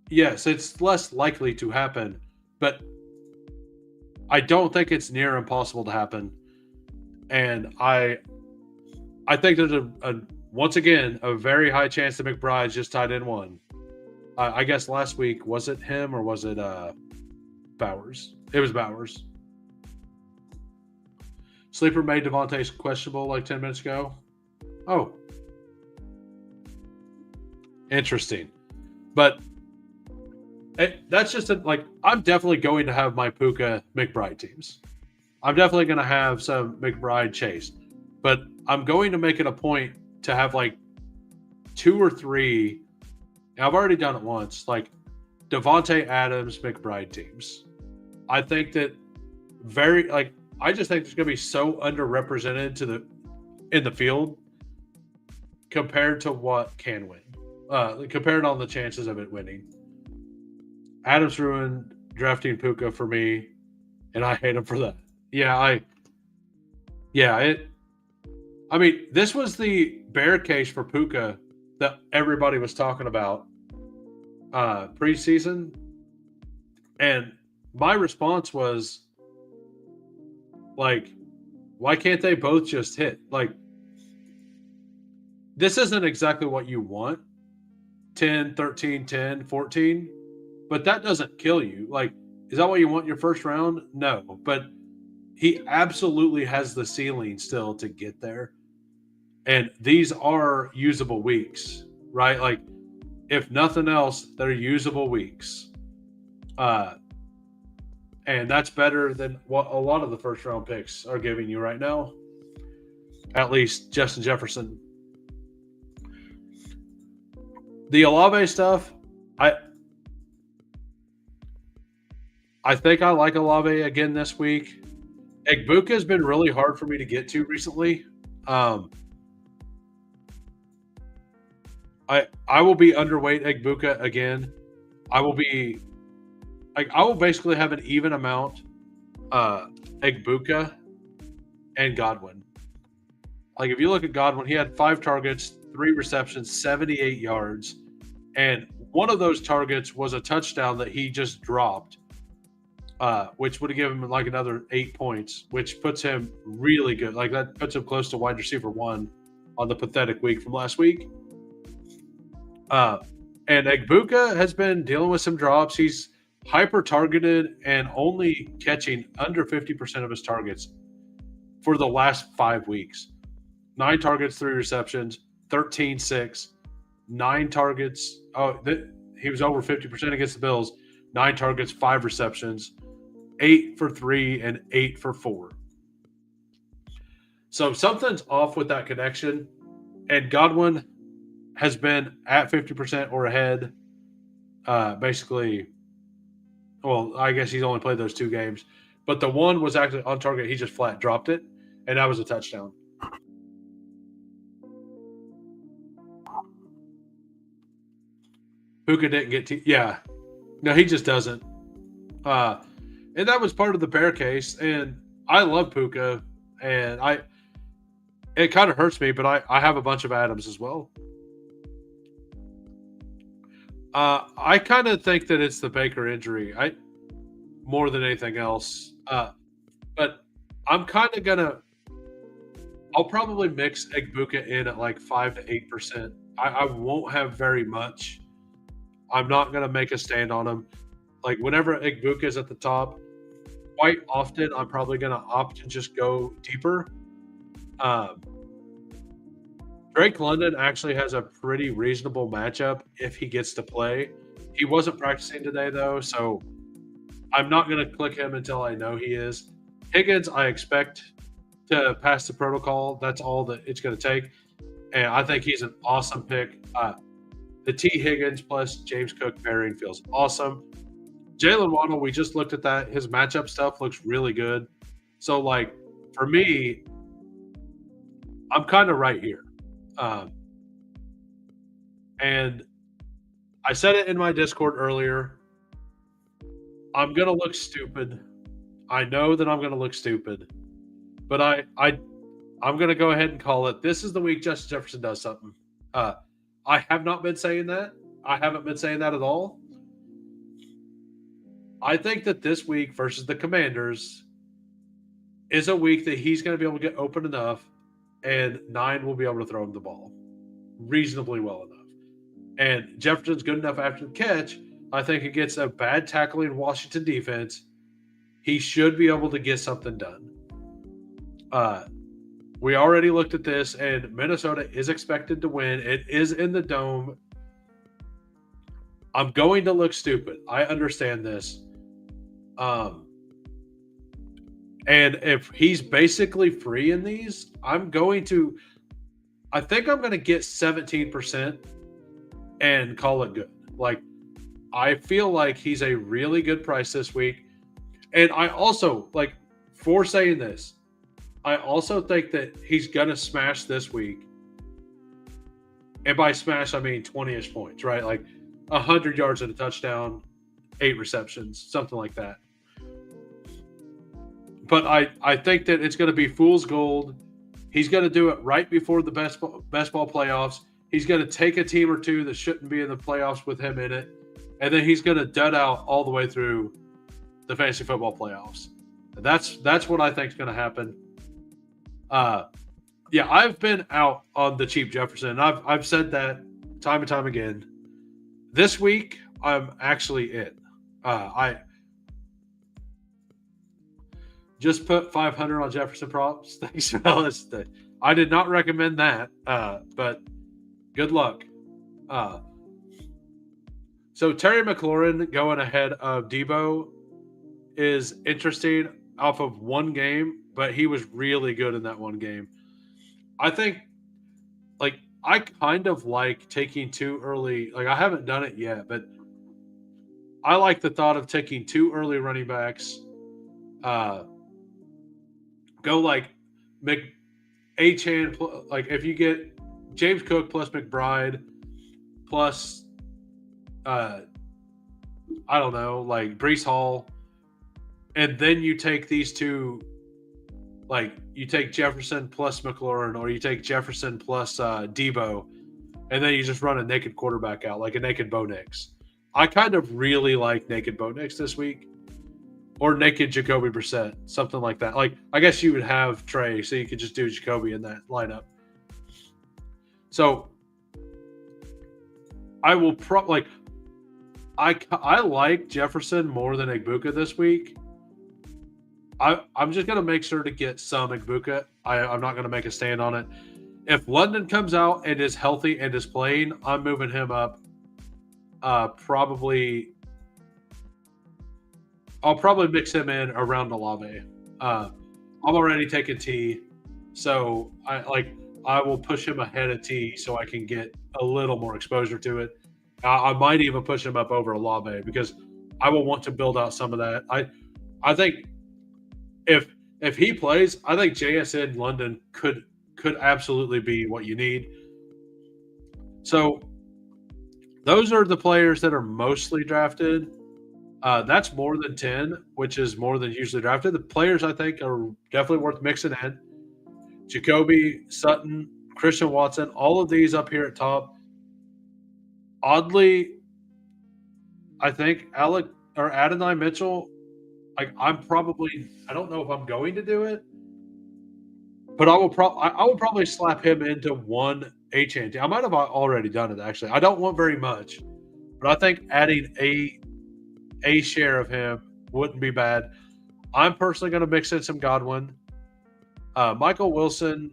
Yes, it's less likely to happen, but I don't think it's near impossible to happen. And I think there's once again a very high chance that McBride's just tied in one. I guess last week, was it him or was it Bowers? It was Bowers. Sleeper made Devontae's questionable like 10 minutes ago. Oh. Interesting. But that's just I'm definitely going to have my Puka McBride teams. I'm definitely going to have some McBride Chase. But I'm going to make it a point to have like 2 or 3. I've already done it once, like Devontae Adams McBride teams. I think that I just think it's going to be so underrepresented in the field compared to what can win. Compared on the chances of it winning. Adams ruined drafting Puka for me, and I hate him for that. I mean, this was the bear case for Puka that everybody was talking about preseason, and my response was like, why can't they both just hit? Like, this isn't exactly what you want, 10, 13, 10, 14, but that doesn't kill you. Like, is that what you want in your first round? No, but he absolutely has the ceiling still to get there. And these are usable weeks, right? Like, if nothing else, they're usable weeks. And that's better than what a lot of the first round picks are giving you right now. At least Justin Jefferson. The Olave stuff, I I think I like Olave again this week. Egbuka has been really hard for me to get to recently. Um, I will be underweight Egbuka again. I will be I will basically have an even amount Egbuka and Godwin. Like if you look at Godwin, he had 5 targets, 3 receptions, 78 yards, and one of those targets was a touchdown that he just dropped, which would have given him like another 8 points, which puts him really good. Like that puts him close to wide receiver 1 on the pathetic week from last week. And Egbuka has been dealing with some drops. He's hyper targeted and only catching under 50% of his targets for the last 5 weeks. 9 targets, 3 receptions, 13-6, 9 targets. He was over 50% against the Bills. 9 targets, 5 receptions, 8 for 3, and 8 for 4. So something's off with that connection. And Godwin has been at 50% or ahead. Basically, well, I guess he's only played those 2 games. But the one was actually on target. He just flat dropped it, and that was a touchdown. Puka didn't get yeah. No, he just doesn't. And that was part of the bear case. And I love Puka, and it kind of hurts me, but I have a bunch of Adams as well. I kind of think that it's the Baker injury. More than anything else. But I'm kind of gonna. I'll probably mix Egbuka in at like 5 to 8%. I won't have very much. I'm not going to make a stand on him. Like whenever Egbuka is at the top, quite often I'm probably going to opt to just go deeper. Drake London actually has a pretty reasonable matchup if he gets to play. He wasn't practicing today though, so I'm not going to click him until I know he is. Higgins, I expect to pass the protocol. That's all that it's going to take. And I think he's an awesome pick. The T. Higgins plus James Cook pairing feels awesome. Jalen Waddle, we just looked at that. His matchup stuff looks really good. So, like, for me, I'm kind of right here. And I said it in my Discord earlier. I'm going to look stupid. I know that I'm going to look stupid. But I'm going to go ahead and call it. This is the week Justin Jefferson does something. I have not been saying that. I haven't been saying that at all. I think that this week versus the Commanders is a week that he's going to be able to get open enough and 9 will be able to throw him the ball reasonably well enough. And Jefferson's good enough after the catch. I think against a bad tackling Washington defense, he should be able to get something done. We already looked at this, and Minnesota is expected to win. It is in the Dome. I'm going to look stupid. I understand this. And if he's basically free in these, I think I'm going to get 17% and call it good. Like, I feel like he's a really good price this week. And I also, like, for saying this, I also think that he's going to smash this week. And by smash, I mean 20-ish points, right? Like 100 yards and a touchdown, 8 receptions, something like that. But I think that it's going to be fool's gold. He's going to do it right before the best ball playoffs. He's going to take a team or two that shouldn't be in the playoffs with him in it. And then he's going to dud out all the way through the fantasy football playoffs. That's what I think is going to happen. Yeah, I've been out on the cheap Jefferson. I've said that time and time again. This week, I'm actually in. I just put 500 on Jefferson props. Thanks, fellas. I did not recommend that, but good luck. So Terry McLaurin going ahead of Debo is interesting off of one game, but he was really good in that one game. I think, like, I kind of like taking two early. Like I haven't done it yet, but I like the thought of taking two early running backs. Uh, go like Mc Achan. Like if you get James Cook plus McBride plus I don't know, like Brees Hall, and then you take these two, like you take Jefferson plus McLaurin, or you take Jefferson plus Debo, and then you just run a naked quarterback out, like a naked Bo Nix. I kind of really like naked Bo Nix this week, or naked Jacoby Brissett, something like that. Like I guess you would have Trey, so you could just do Jacoby in that lineup. So I will like I like Jefferson more than Igbuka this week. I'm just going to make sure to get some Igbuka. I'm not going to make a stand on it. If London comes out and is healthy and is playing, I'm moving him up. Probably, I'll probably mix him in around Olave. I'm already taking T, so I will push him ahead of T so I can get a little more exposure to it. I might even push him up over Olave because I will want to build out some of that. I think if he plays, I think JSN London could absolutely be what you need. So those are the players that are mostly drafted. That's more than 10, which is more than usually drafted. The players I think are definitely worth mixing in. Jacoby, Sutton, Christian Watson, all of these up here at top. Oddly, I think Alec or Adonai Mitchell, like I don't know if I'm going to do it, but I will probably slap him into one HNT. I might have already done it actually. I don't want very much, but I think adding a share of him wouldn't be bad. I'm personally going to mix in some Godwin. Michael Wilson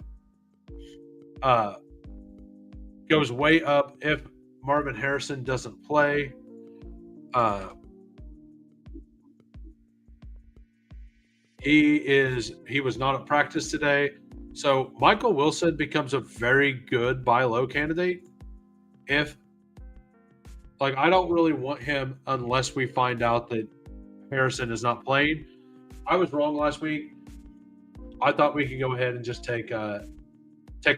goes way up if Marvin Harrison doesn't play. He was not at practice today. So Michael Wilson becomes a very good buy low candidate. If I don't really want him unless we find out that Harrison is not playing. I was wrong last week. I thought we could go ahead and just take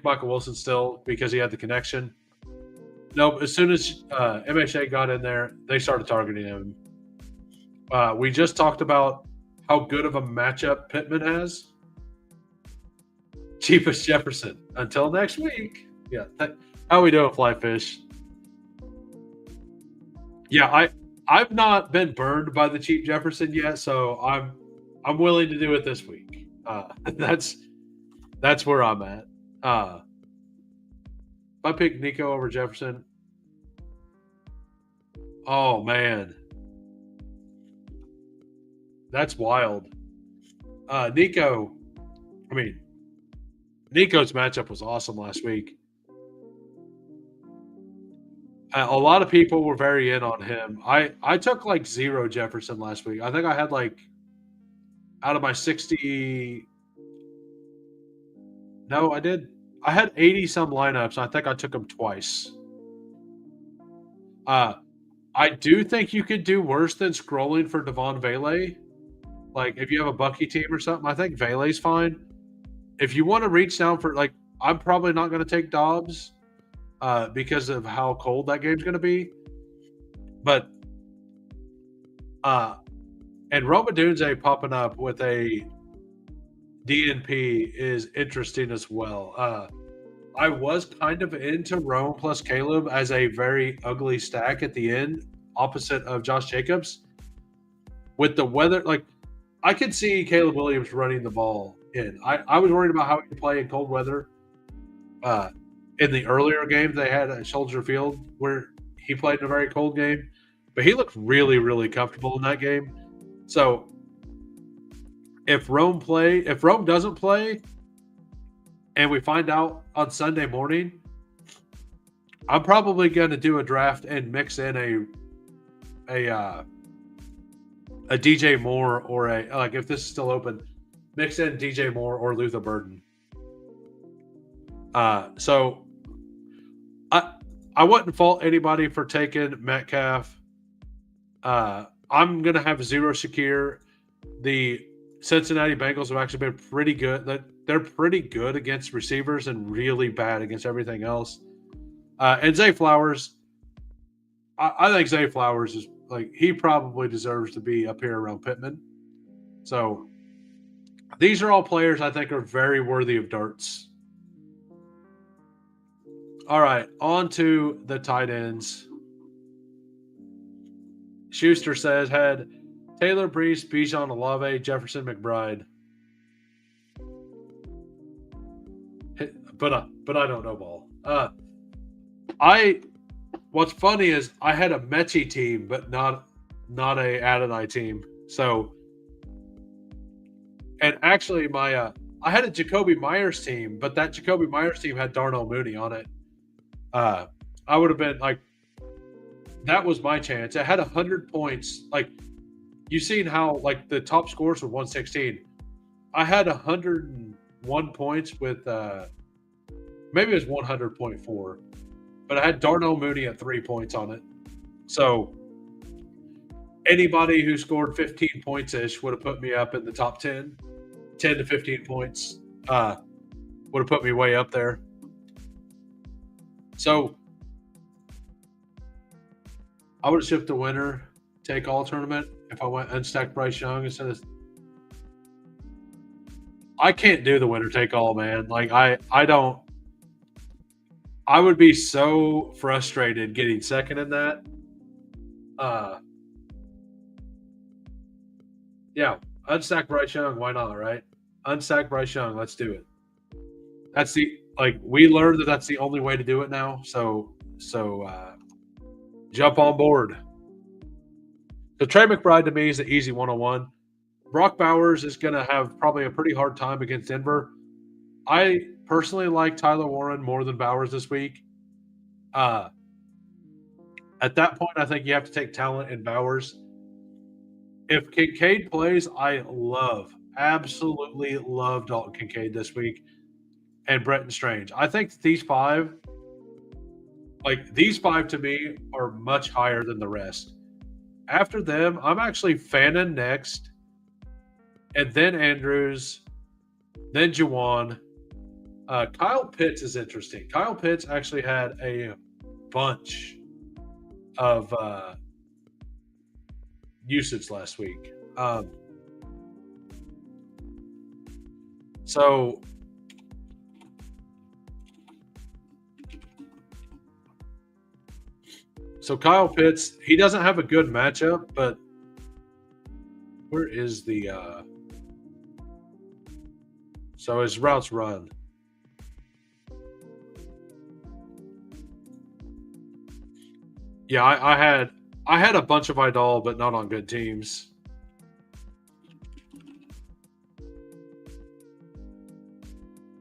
Michael Wilson still because he had the connection. No, as soon as MHA got in there, they started targeting him. We just talked about how good of a matchup Pittman has. Cheapest Jefferson. Until next week. Yeah. How we doing, Flyfish? Yeah, I've not been burned by the cheap Jefferson yet, so I'm willing to do it this week. That's where I'm at. If I pick Nico over Jefferson, oh man, that's wild. Nico's matchup was awesome last week. A lot of people were very in on him. I took like 0 Jefferson last week. I think I had like out of my 60. No, I did. I had 80 some lineups. I think I took them twice. I do think you could do worse than scrolling for Devon Vele. Like if you have a Bucky team or something, I think Vele's fine. If you want to reach down for I'm probably not going to take Dobbs because of how cold that game's going to be. But and Roma Dunze popping up with a DNP is interesting as well. I was kind of into Rome plus Caleb as a very ugly stack at the end, opposite of Josh Jacobs. With the weather, I could see Caleb Williams running the ball in. I was worried about how he could play in cold weather. In the earlier games they had at Soldier Field where he played in a very cold game, but he looked really, really comfortable in that game. So if Rome doesn't play and we find out on Sunday morning, I'm probably going to do a draft and mix in a DJ Moore or if this is still open, mix in DJ Moore or Luther Burden. So I wouldn't fault anybody for taking Metcalf. I'm gonna have zero Shakir. The Cincinnati Bengals have actually been pretty good. They're pretty good against receivers and really bad against everything else. And Zay Flowers, I think Zay Flowers is like he probably deserves to be up here around Pittman. So these are all players I think are very worthy of darts. All right, on to the tight ends. Schuster says had Taylor Brees, Bijan Olave, Jefferson McBride. But I don't know ball. What's funny is I had a Mechie team, but not a Adonai team. So, and actually my I had a Jacoby Myers team, but that Jacoby Myers team had Darnell Mooney on it. I would have been like, that was my chance. It had 100 points. Like, you've seen how like the top scores were 116. I had 101 points with maybe it was 100.4, but I had Darnell Mooney at 3 points on it. So anybody who scored 15 points ish would have put me up in the top 10 to 15 points. Would have put me way up there. So I would have shipped the winner take all tournament if I went unstacked Bryce Young instead of. I can't do the winner take all, man. Like I don't. I would be so frustrated getting second in that. Yeah, unstack Bryce Young. Why not? Right? Unstack Bryce Young. Let's do it. That's we learned that that's the only way to do it now. So jump on board. So Trey McBride to me is the easy 101. Brock Bowers is going to have probably a pretty hard time against Denver. I personally like Tyler Warren more than Bowers this week. At that point, I think you have to take talent in Bowers. If Kincaid plays, I absolutely love Dalton Kincaid this week and Bretton Strange. I think these five to me are much higher than the rest. After them, I'm actually Fannin next, and then Andrews, then Juwan. Kyle Pitts is interesting. Kyle Pitts actually had a bunch of usage last week. So Kyle Pitts, he doesn't have a good matchup, but where is the so his routes run. Yeah, I had a bunch of Idol, but not on good teams.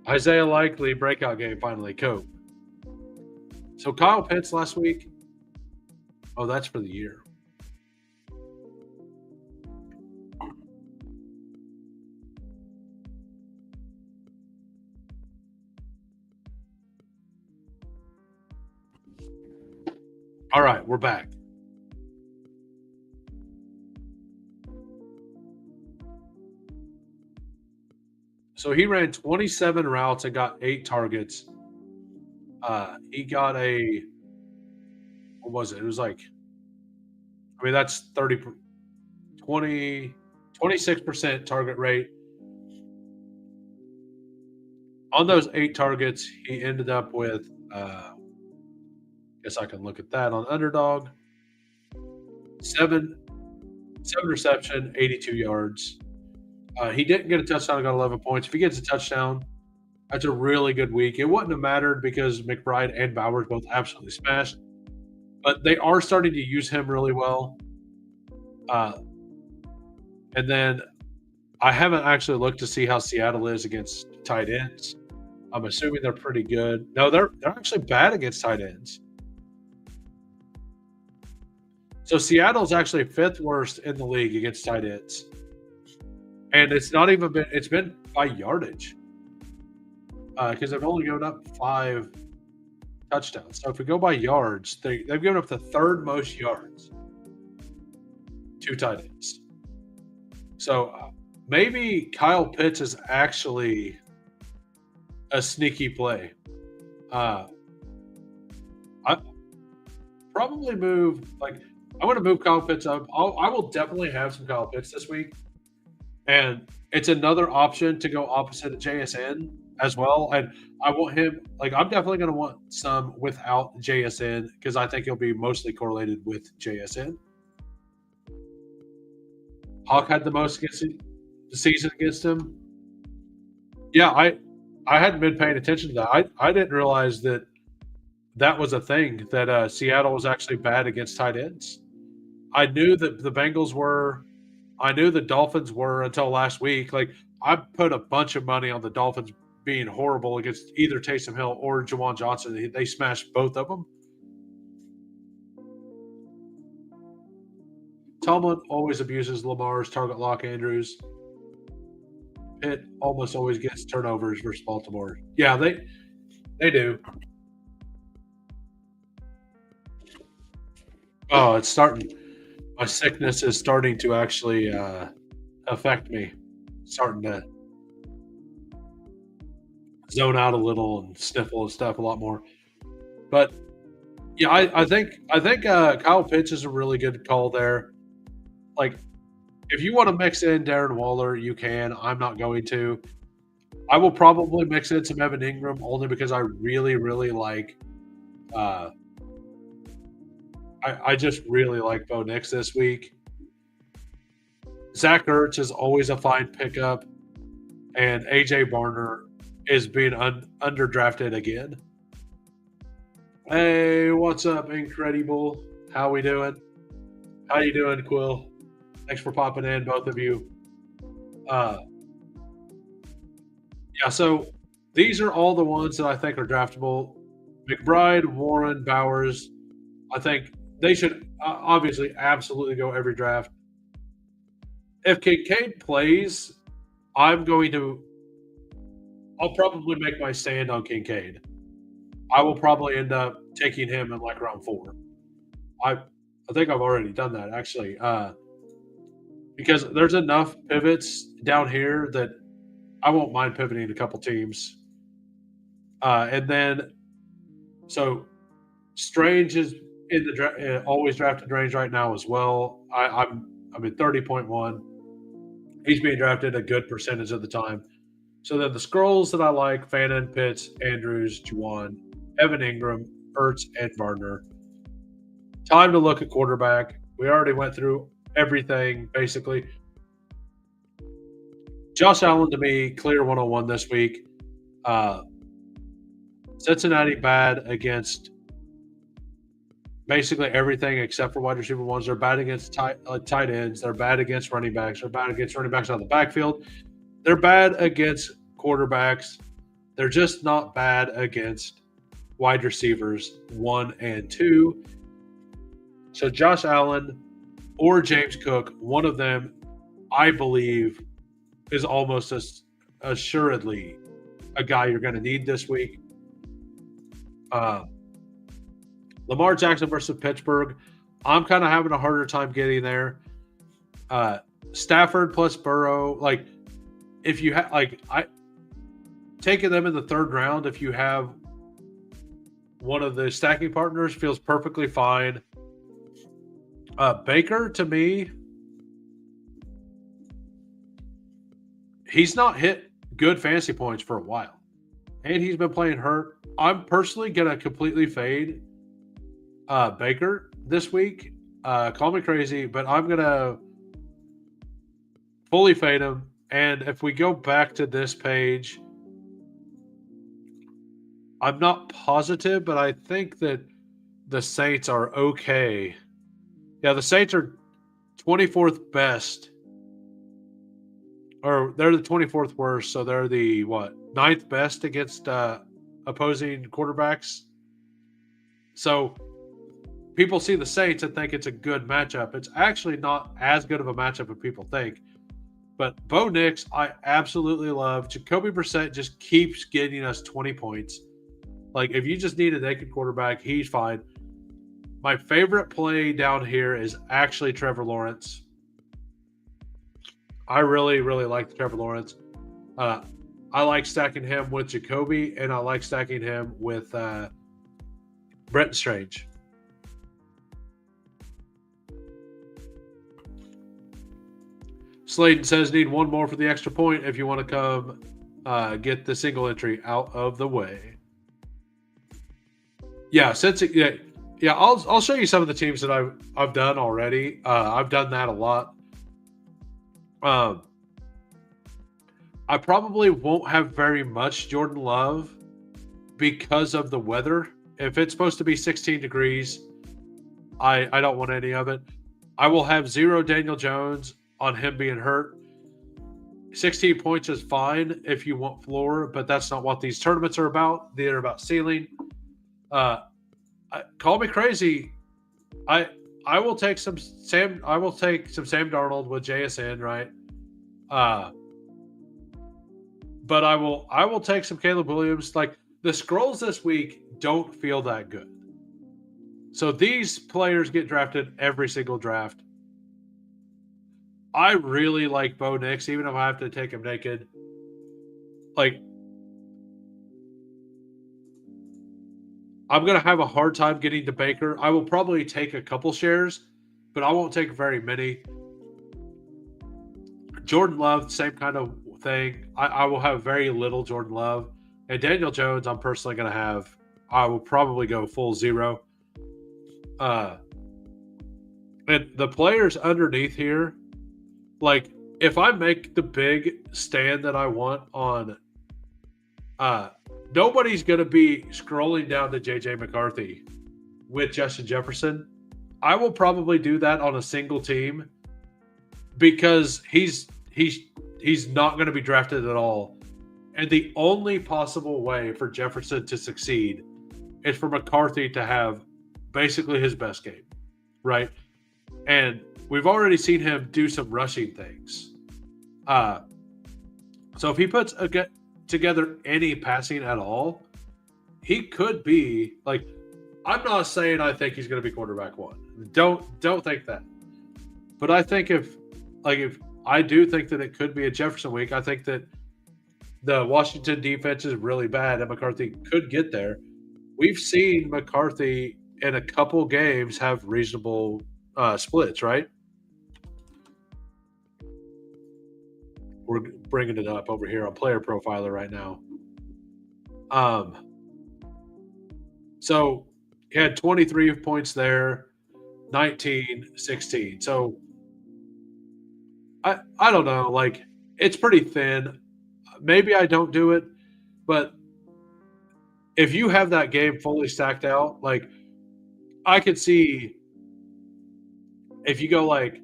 Isaiah Likely breakout game finally. Cope. So Kyle Pitts last week. Oh, that's for the year. All right, we're back. So he ran 27 routes and got 8 targets. He got what was it? It was like, I mean, that's 26% target rate. On those 8 targets, he ended up with, guess I can look at that on Underdog. 7 reception, 82 yards. He didn't get a touchdown. He got 11 points. If he gets a touchdown, that's a really good week. It wouldn't have mattered because McBride and Bowers both absolutely smashed. But they are starting to use him really well. And then I haven't actually looked to see how Seattle is against tight ends. I'm assuming they're pretty good. No, they're actually bad against tight ends. So Seattle's actually 5th worst in the league against tight ends. And it's been by yardage. Because they've only given up 5 touchdowns. So if we go by yards, they've given up the third most yards to tight ends. So maybe Kyle Pitts is actually a sneaky play. I probably move I'm going to move Kyle Pitts up. I will definitely have some Kyle Pitts this week, and it's another option to go opposite of JSN as well. And I want him I'm definitely going to want some without JSN because I think he'll be mostly correlated with JSN. Hawk had the most against the season against him. Yeah, I hadn't been paying attention to that. I didn't realize that was a thing that Seattle was actually bad against tight ends. I knew that the Bengals were. I knew the Dolphins were until last week. I put a bunch of money on the Dolphins being horrible against either Taysom Hill or Jawan Johnson. They smashed both of them. Tomlin always abuses Lamar's target lock Andrews. Pitt almost always gets turnovers versus Baltimore. Yeah, they do. Oh, it's starting. My sickness is starting to actually affect me. Starting to zone out a little and sniffle and stuff a lot more. But yeah, I think Kyle Pitts is a really good call there. If you want to mix in Darren Waller, you can. I'm not going to. I will probably mix in some Evan Ingram only because I really, really like. I just really like Bo Nix this week. Zach Ertz is always a fine pickup, and AJ Barner is being underdrafted again. Hey, what's up, Incredible? How we doing? How you doing, Quill? Thanks for popping in, both of you. Yeah, so these are all the ones that I think are draftable. McBride, Warren, Bowers. I think they should obviously absolutely go every draft. If Kincaid plays, I'll probably make my stand on Kincaid. I will probably end up taking him in round 4. I think I've already done that actually, because there's enough pivots down here that I won't mind pivoting a couple teams. And then, so Strange is in the always drafted range right now as well. I'm at 30.1. He's being drafted a good percentage of the time. So then the scrolls that I like: Fannin, Pitts, Andrews, Juwan, Evan Ingram, Ertz, and Gardner. Time to look at quarterback. We already went through everything basically. Josh Allen to me, clear 101 this week. Cincinnati bad against basically everything except for wide receiver ones. They're bad against tight ends. They're bad against running backs. They're bad against running backs out of the backfield. They're bad against quarterbacks. They're just not bad against wide receivers 1 and 2. So Josh Allen or James Cook, one of them, I believe, is almost assuredly a guy you're going to need this week. Lamar Jackson versus Pittsburgh. I'm kind of having a harder time getting there. Stafford plus Burrow. If you have, taking them in the 3rd round, if you have one of the stacking partners, feels perfectly fine. Baker, to me, he's not hit good fantasy points for a while, and he's been playing hurt. I'm personally going to completely fade Baker this week. Call me crazy, but I'm going to fully fade him. And if we go back to this page, I'm not positive, but I think that the Saints are okay. Yeah, the Saints are 24th best. Or they're the 24th worst, so they're the, 9th best against opposing quarterbacks. So people see the Saints and think it's a good matchup. It's actually not as good of a matchup as people think. But Bo Nix, I absolutely love. Jacoby Brissett just keeps getting us 20 points. Like, if you just need a naked quarterback, he's fine. My favorite play down here is actually Trevor Lawrence. I really, really like Trevor Lawrence. Uh, I like stacking him with Jacoby, and I like stacking him with Brent Strange. Slayton says need one more for the extra point if you want to come get the single entry out of the way. Yeah, I'll show you some of the teams that I've done already. I've done that a lot. I probably won't have very much Jordan Love because of the weather. If it's supposed to be 16 degrees, I don't want any of it. I will have 0 Daniel Jones on him being hurt. 16 points is fine if you want floor, but that's not what these tournaments are about. They're about ceiling. Call me crazy. I will take some Sam. I will take some Sam Darnold with JSN, right? But I will take some Caleb Williams. Like, the scrolls this week don't feel that good. So these players get drafted every single draft. I really like Bo Nix, even if I have to take him naked. Like, I'm going to have a hard time getting to Baker. I will probably take a couple shares, but I won't take very many. Jordan Love, same kind of thing. I will have very little Jordan Love. And Daniel Jones, I'm personally going to have, I will probably go full 0. And the players underneath here, like, if I make the big stand that I want on, nobody's going to be scrolling down to J.J. McCarthy with Justin Jefferson. I will probably do that on a single team because he's not going to be drafted at all. And the only possible way for Jefferson to succeed is for McCarthy to have basically his best game, right? And we've already seen him do some rushing things. So if he puts together any passing at all, he could be like, I'm not saying I think he's going to be quarterback 1. Don't think that. But I think if I do think that it could be a Jefferson week. I think that the Washington defense is really bad and McCarthy could get there. We've seen McCarthy in a couple games have reasonable splits, right? We're bringing it up over here on Player Profiler right now. So he had 23 points there, 19, 16. So I don't know. Like, it's pretty thin. Maybe I don't do it, but if you have that game fully stacked out, like, I could see if you go like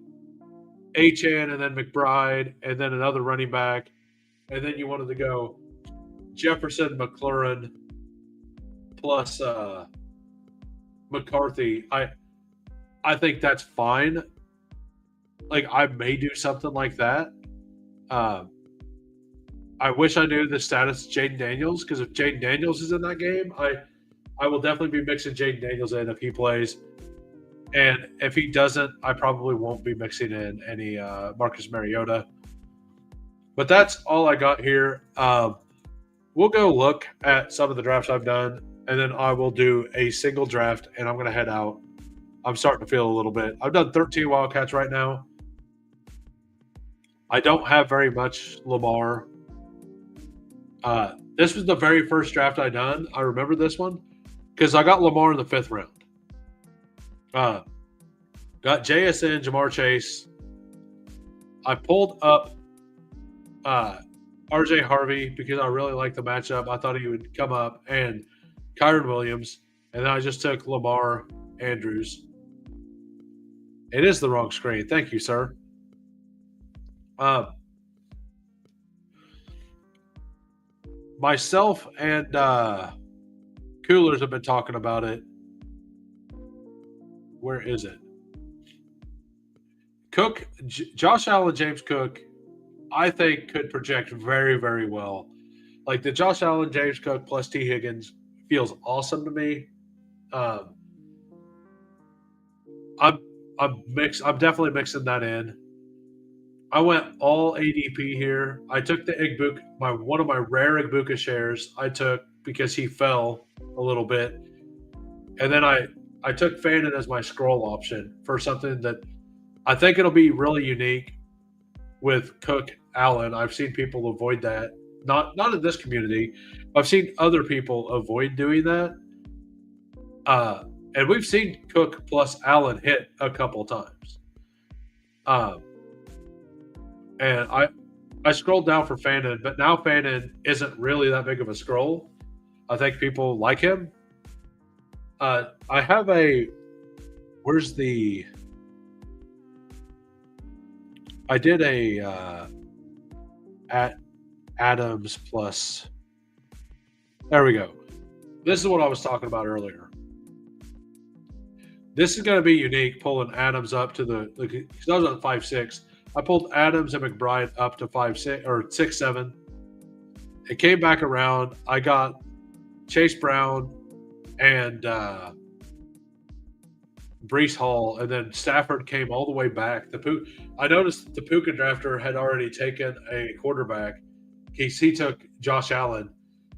Achane and then McBride and then another running back, and then you wanted to go Jefferson, McLaurin plus McCarthy. I think that's fine. Like, I may do something like that. I wish I knew the status of Jaden Daniels, because if Jaden Daniels is in that game, I will definitely be mixing Jaden Daniels in if he plays. And if he doesn't, I probably won't be mixing in any Marcus Mariota. But that's all I got here. We'll go look at some of the drafts I've done, and then I will do a single draft, and I'm going to head out. I'm starting to feel a little bit. I've done 13 Wildcats right now. I don't have very much Lamar. This was the very first draft I done. I remember this one because I got Lamar in the 5th round. Got JSN, Jamar Chase. I pulled up RJ Harvey because I really liked the matchup. I thought he would come up, and Kyron Williams. And then I just took Lamar Andrews. It is the wrong screen. Thank you, sir. Myself and Coolers have been talking about it. Where is it? Cook, Josh Allen, James Cook, I think could project very, very well. Like the Josh Allen, James Cook plus T. Higgins, feels awesome to me. Um, I'm I'm mix. I'm definitely mixing that in. I went all ADP here. I took the Igbook, my one of my rare Igbuka shares. I took because he fell a little bit, and then I took Fanon as my scroll option for something that I think it'll be really unique with Cook Allen. I've seen people avoid that. Not in this community. I've seen other people avoid doing that. Uh, and we've seen Cook plus Allen hit a couple times. Um, and I scrolled down for Fanon, but now Fanon isn't really that big of a scroll. I think people like him. I have a where's the I did a at Adams plus. There we go. This is what I was talking about earlier. This is going to be unique, pulling Adams up to the because I was at 5'6". I pulled Adams and McBride up to 5'6" or 6'7". It came back around. I got Chase Brown and Brees Hall, and then Stafford came all the way back. I noticed the Puka drafter had already taken a quarterback. He took Josh Allen,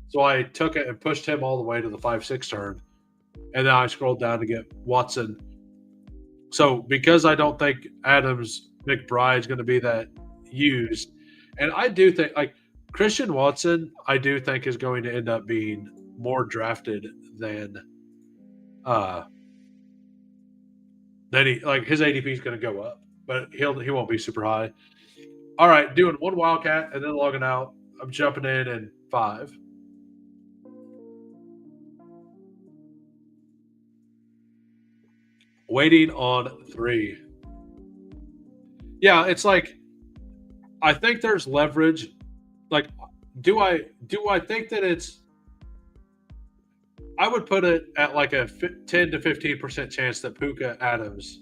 so I took it and pushed him all the way to the 5'6" turn, and then I scrolled down to get Watson. So because I don't think Adams McBride's going to be that used, and I do think like Christian Watson, I do think is going to end up being more drafted than his ADP is going to go up, but he won't be super high. All right, doing one Wildcat and then logging out. I'm jumping in 5. Waiting on 3. Yeah, it's like I think there's leverage. Like, do I think that it's? I would put it at like a 10 to 15% chance that Puka Adams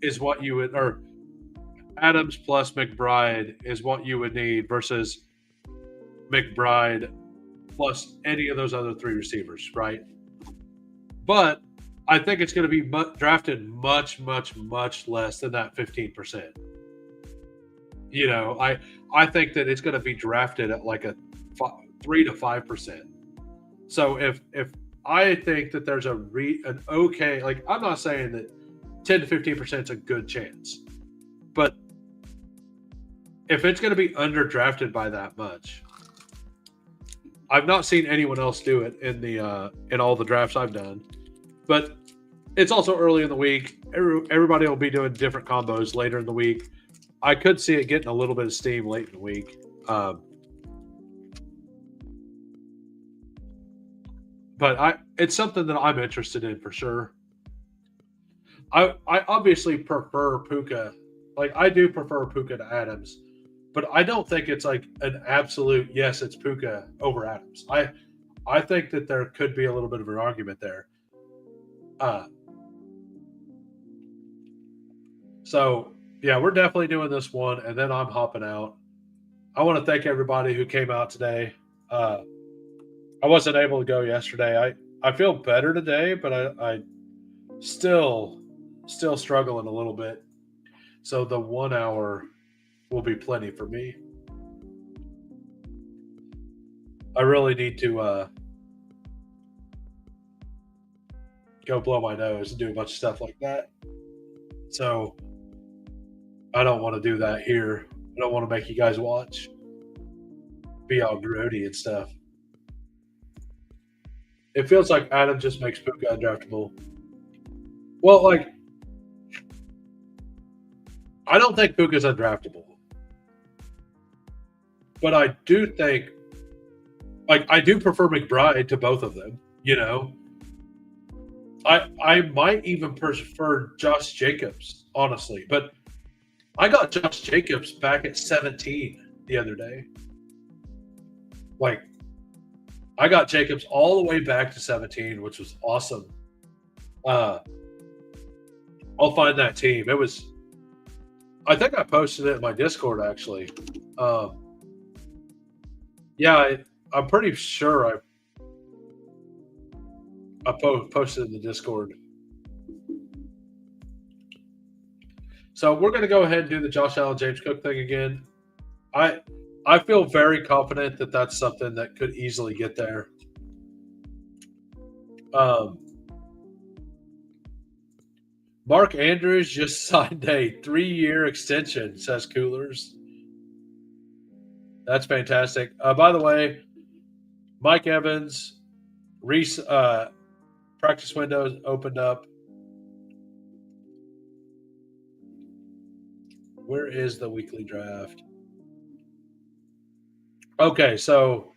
is what you would, or Adams plus McBride is what you would need versus McBride plus any of those other 3 receivers, right? But I think it's going to be drafted much, much, much less than that 15%. You know, I think that it's going to be drafted at like a 3 to 5%. So if I think that there's an okay, like I'm not saying that 10 to 15% is a good chance, but if it's going to be underdrafted by that much, I've not seen anyone else do it in all the drafts I've done. But it's also early in the week. Everybody will be doing different combos later in the week. I could see it getting a little bit of steam late in the week. But it's something that I'm interested in for sure. I obviously prefer Puka. Like I do prefer Puka to Adams, but I don't think it's like an absolute yes. It's Puka over Adams. I think that there could be a little bit of an argument there. So yeah, we're definitely doing this one, and then I'm hopping out. I want to thank everybody who came out today. I wasn't able to go yesterday. I feel better today, but I still struggling a little bit. So the 1 hour will be plenty for me. I really need to go blow my nose and do a bunch of stuff like that. So I don't want to do that here. I don't want to make you guys watch. Be all grody and stuff. It feels like Adam just makes Puka undraftable. Well, like, I don't think Puka's undraftable. But I do think, like, I do prefer McBride to both of them, you know? I might even prefer Josh Jacobs, honestly. But I got Josh Jacobs back at 17 the other day. Like, I got Jacobs all the way back to 17, which was awesome. I'll find that team. It was, I think I posted it in my Discord, actually. Yeah, I'm pretty sure I posted in the Discord. So we're going to go ahead and do the Josh Allen James Cook thing again. I feel very confident that that's something that could easily get there. Mark Andrews just signed a 3-year extension, says Coolers. That's fantastic. By the way, Mike Evans, Reese, practice windows opened up. Where is the weekly draft? Okay, so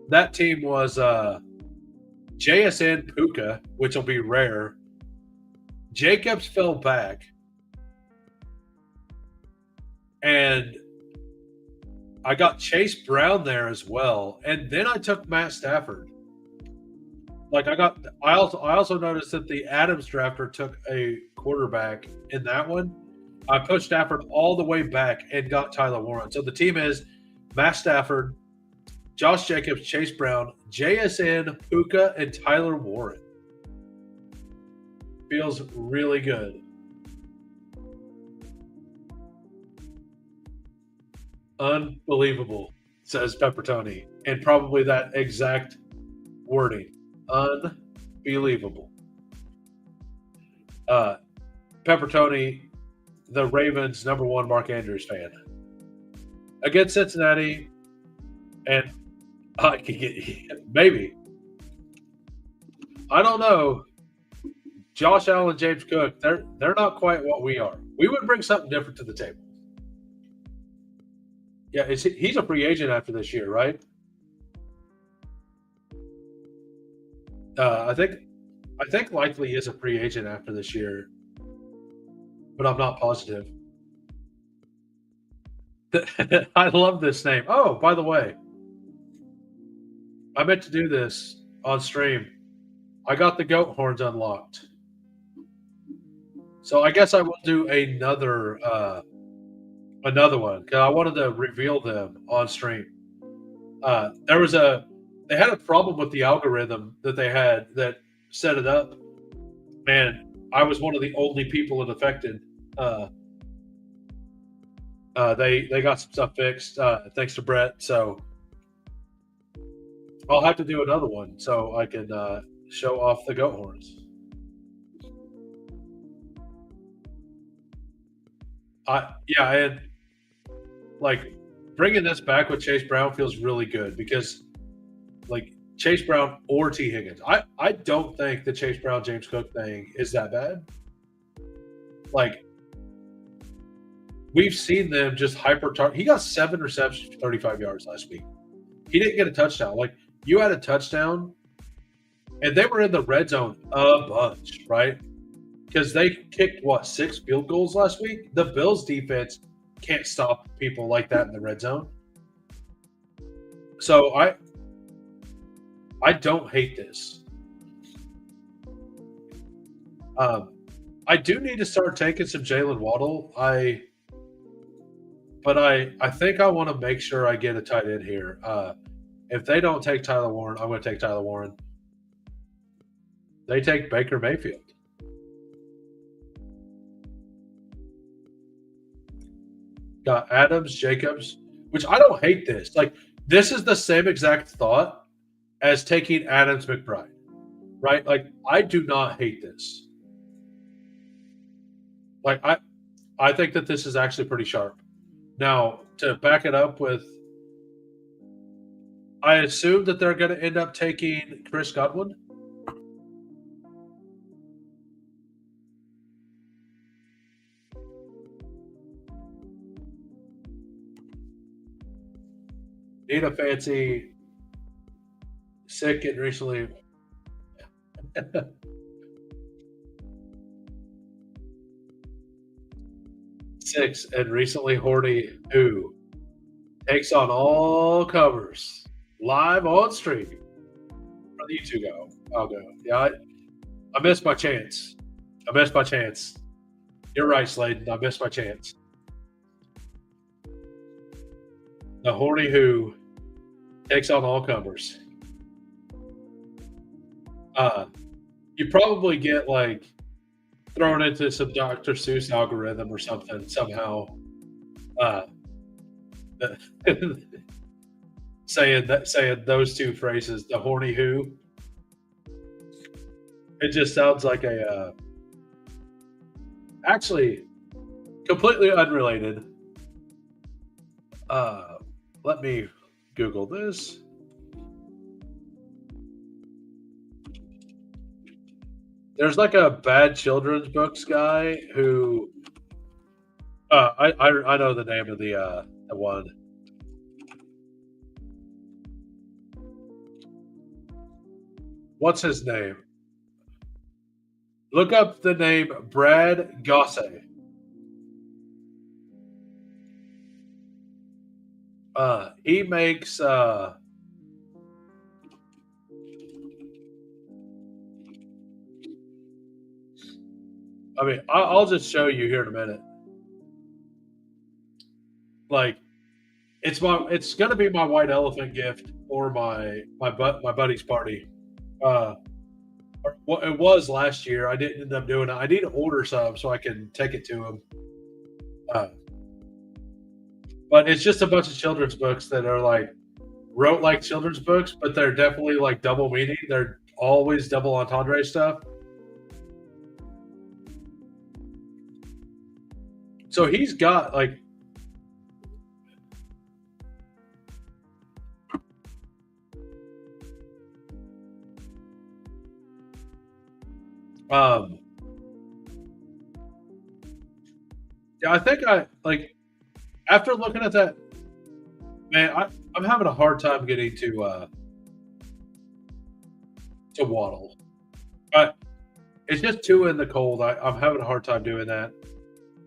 that team was JSN Puka, which will be rare. Jacobs fell back. And I got Chase Brown there as well. And then I took Matt Stafford. I also noticed that the Adams drafter took a quarterback in that one. I pushed Stafford all the way back and got Tyler Warren. So the team is Matt Stafford, Josh Jacobs, Chase Brown, JSN, Puka, and Tyler Warren. Feels really good. Unbelievable, says Peppertoni. And probably that exact wording. Unbelievable. Peppertoni, the Ravens' #1 Mark Andrews fan. Against Cincinnati, and I could get maybe. I don't know. Josh Allen, James Cook, they're not quite what we are. We would bring something different to the table. Yeah, he's a free agent after this year, right? I think likely is a free agent after this year, but I'm not positive. I love this name. Oh, by the way, I meant to do this on stream. I got the goat horns unlocked. So I guess I will do another one because I wanted to reveal them on stream. They had a problem with the algorithm that they had that set it up, and I was one of the only people it affected. They got some stuff fixed thanks to Brett. So I'll have to do another one so I can show off the goat horns. And like bringing this back with Chase Brown feels really good because like Chase Brown or T. Higgins. I don't think the Chase Brown James Cook thing is that bad. Like we've seen them just he got 7 receptions for 35 yards last week. He didn't get a touchdown. Like you had a touchdown and they were in the red zone a bunch, right? Because they kicked 6 field goals last week. The Bills defense can't stop people like that in the red zone. So I don't hate this. I do need to start taking some Jalen Waddle. But I think I want to make sure I get a tight end here. If they don't take Tyler Warren, I'm going to take Tyler Warren. They take Baker Mayfield. Got Adams, Jacobs, which I don't hate this. Like, this is the same exact thought as taking Adams McBride, right? Like, I do not hate this. Like, I think that this is actually pretty sharp. Now, to back it up with, I assume that they're going to end up taking Chris Godwin. Need a fancy, sick and recently. Six and recently horny who takes on all covers live on stream. You two go. I'll go. Yeah, I missed my chance. You're right, Sladen. I missed my chance. The horny who takes on all comers. Uh, you probably get like thrown into some Dr. Seuss algorithm or something somehow. Uh, saying those two phrases, the horny who. It just sounds like actually completely unrelated. Uh, let me Google this. There's like a bad children's books guy who I know the name of the one. What's his name? Look up the name Brad Gosse. He makes I mean, I'll just show you here in a minute. Like, it's gonna be my white elephant gift for my buddy's party. Uh, well, it was last year. I didn't end up doing it. I need to order some so I can take it to him. Uh, but it's just a bunch of children's books that are like wrote like children's books, but they're definitely like double meaning. They're always double entendre stuff. So he's got like um yeah, I think I like after looking at that, man, I'm having a hard time getting to Waddle. But it's just too in the cold. I'm having a hard time doing that.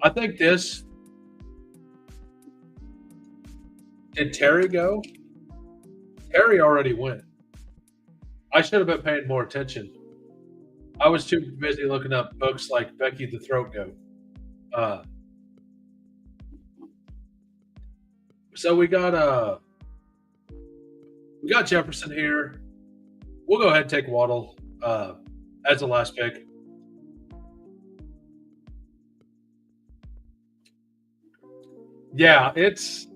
I think this did Terry go? Terry already went. I should have been paying more attention. I was too busy looking up books like Becky the Throat Goat. Uh, so we got Jefferson here. We'll go ahead and take Waddle as the last pick. Yeah, it's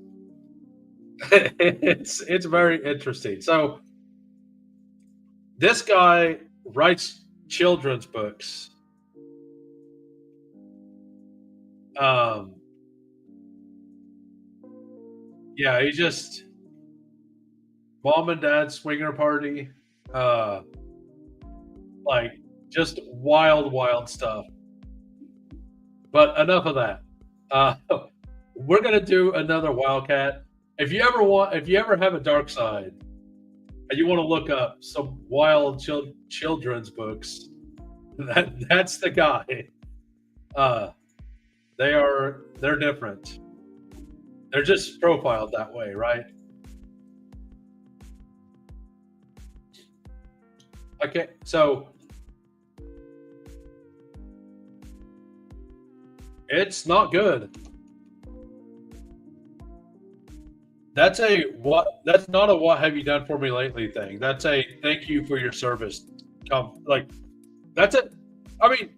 it's very interesting. So this guy writes children's books. Um, yeah, he just mom and dad swinger party. Uh, like just wild, wild stuff. But enough of that. Uh, we're gonna do another Wildcat. If you ever have a dark side, and you want to look up some wild children's books, that's the guy. Uh, they're different. They're just profiled that way, right? Okay, so it's not good. That's a what? That's not a what have you done for me lately thing. That's a thank you for your service. Like that's it. I mean,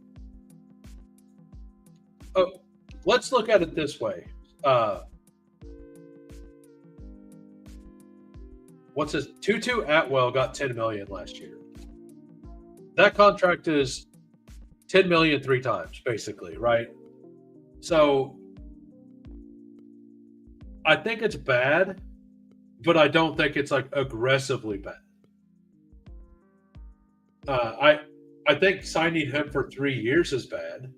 oh, let's look at it this way. Uh, what's his Tutu Atwell got 10 million last year. That contract is 10 million three times, basically, right? So I think it's bad, but I don't think it's like aggressively bad. I think signing him for 3 years is bad.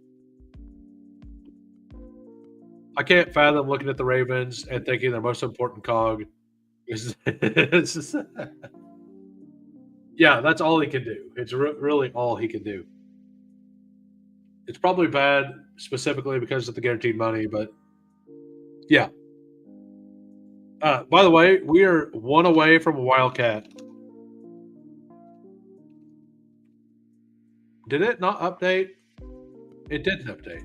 I can't fathom looking at the Ravens and thinking their most important cog is yeah, that's all he can do. It's really all he can do. It's probably bad specifically because of the guaranteed money, but yeah. By the way, we are one away from a Wildcat. Did it not update? It didn't update.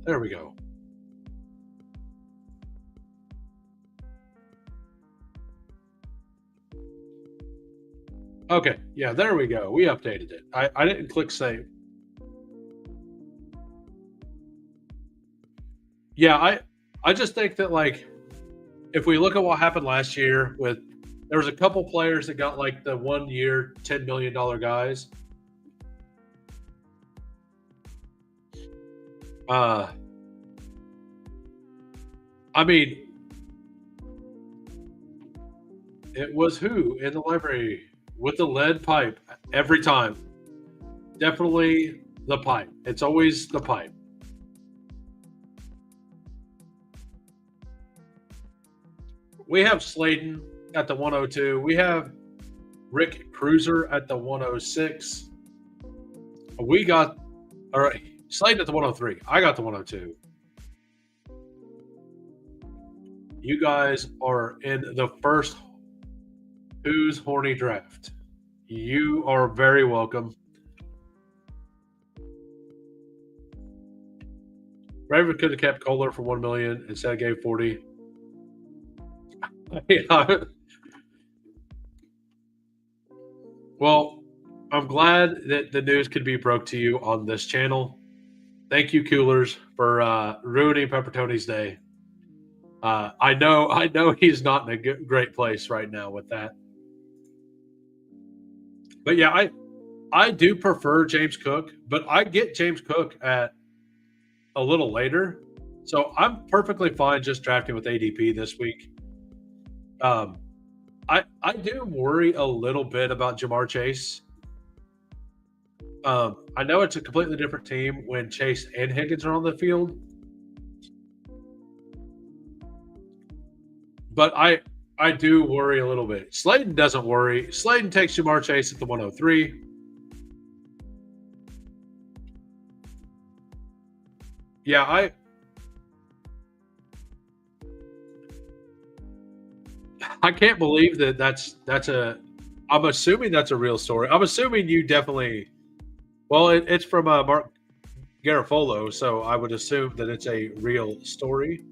There we go. Okay, yeah, there we go. We updated it. I didn't click save. Yeah, I just think that like if we look at what happened last year with there was a couple players that got like the 1 year $10 million guys. Uh I mean, it was who in the library with the lead pipe every time. Definitely the pipe. It's always the pipe. We have Sladen at the 102. We have Rick Cruiser at the 106. We got all right. Sladen at the 103. I got the 102. You guys are in the first Who's Horny draft. You are very welcome. Raven could have kept Kohler for 1 million instead gave 40. Yeah. Well, I'm glad that the news could be broke to you on this channel. Thank you, Coolers, for ruining Pepper Tony's day. I know he's not in a great place right now with that. But yeah, I do prefer James Cook, but I get James Cook at a little later. So I'm perfectly fine just drafting with ADP this week. I do worry a little bit about Jamar Chase. I know it's a completely different team when Chase and Higgins are on the field, but I do worry a little bit. Slayton doesn't worry. Slayton takes Jamar Chase at the 103. Yeah, I can't believe that that's a. I'm assuming that's a real story. I'm assuming you definitely. Well, it's from Mark Garofolo, so I would assume that it's a real story.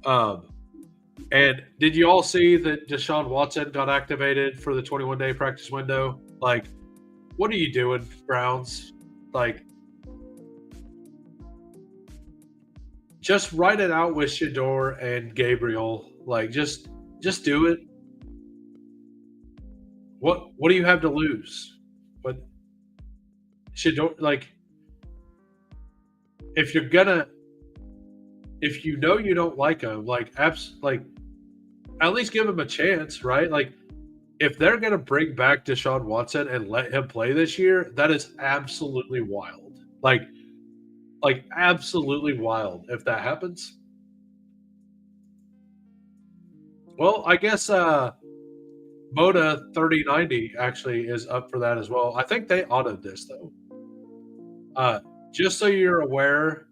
Um, and did you all see that Deshaun Watson got activated for the 21-day practice window? Like, what are you doing, Browns? Like, just write it out with Shador and Gabriel. Like, just do it. What do you have to lose? But Shador, like, if you're gonna, if you know you don't like him, like, like, at least give him a chance, right? Like, if they're gonna bring back Deshaun Watson and let him play this year, that is absolutely wild. Like absolutely wild if that happens. Well, I guess Moda 3090 actually is up for that as well. I think they autoed this though. Uh, just so you're aware,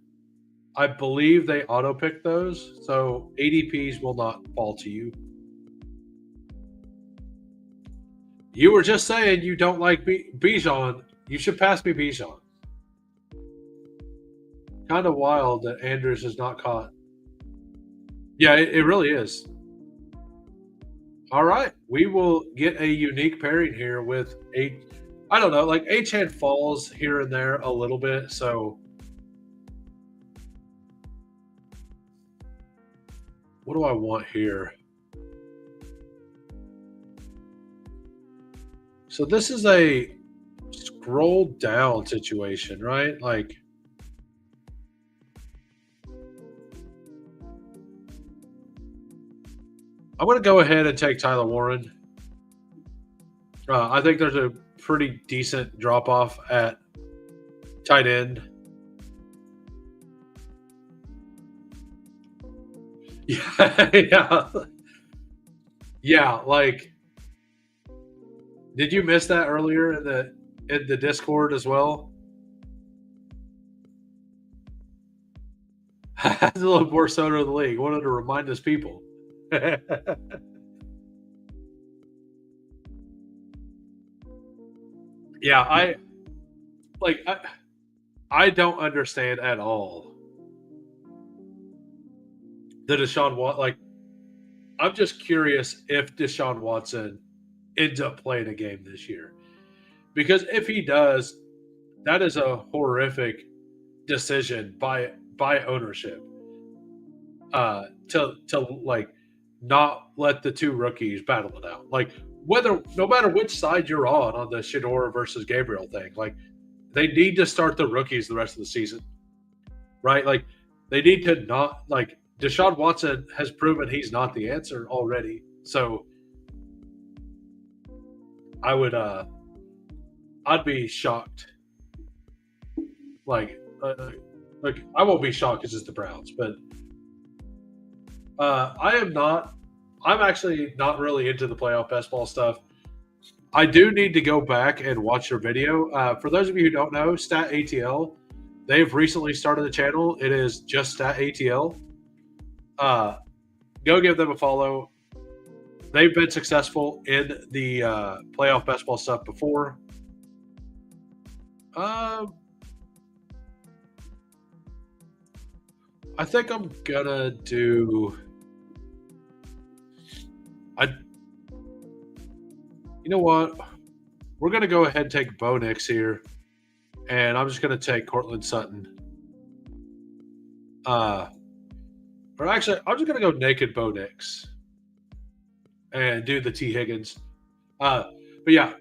I believe they auto pick those, so ADPs will not fall to you. You were just saying you don't like Bijan. You should pass me Bijan. Kind of wild that Andrews is not caught. Yeah, it really is. All right, we will get a unique pairing here with a. I don't know, like Achane falls here and there a little bit, so what do I want here? So this is a scroll down situation, right? Like I'm going to go ahead and take Tyler Warren. I think there's a pretty decent drop off at tight end. Yeah, yeah, yeah. Like, did you miss that earlier in the Discord as well? That's a little more soda of the league. Wanted to remind us people. Yeah, like I don't understand at all the Deshaun Watt like I'm just curious if Deshaun Watson ends up playing a game this year. Because if he does, that is a horrific decision by ownership. To like not let the two rookies battle it out. Like whether no matter which side you're on the Shador versus Gabriel thing, like they need to start the rookies the rest of the season. Right? Like they need to not like Deshaun Watson has proven he's not the answer already. So I would I'd be shocked. Like like I won't be shocked because it's the Browns, but I am not. I'm actually not really into the playoff best ball stuff. I do need to go back and watch your video. For those of you who don't know, Stat ATL, they've recently started a channel. It is just Stat ATL. Go give them a follow. They've been successful in the playoff best ball stuff before. I think I'm gonna do. You know what? We're gonna go ahead and take Bo Nix here, and I'm just gonna take Cortland Sutton. Or actually, I'm just gonna go naked Bo Nix and do the T Higgins. But yeah,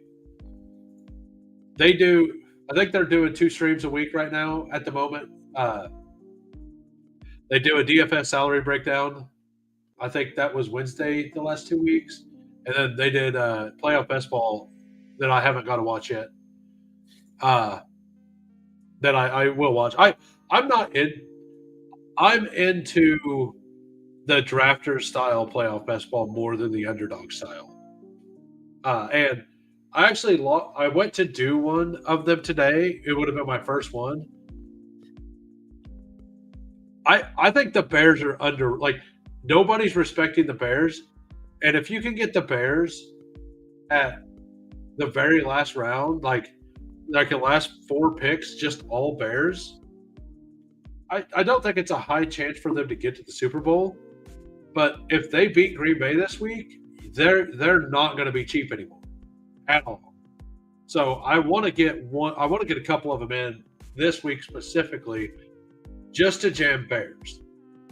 they do. I think they're doing 2 streams a week right now at the moment. They do a DFS salary breakdown. I think that was Wednesday the last 2 weeks. And then they did playoff best ball that I haven't got to watch yet. That I will watch. I'm not in. I'm into the drafter style playoff best ball more than the underdog style. And I actually I went to do one of them today. It would have been my first one. I think the Bears are under like nobody's respecting the Bears. And if you can get the Bears at the very last round, like the last 4 picks, just all Bears, I don't think it's a high chance for them to get to the Super Bowl. But if they beat Green Bay this week, they're not going to be cheap anymore at all. So I want to get one. I want to get a couple of them in this week specifically, just to jam Bears.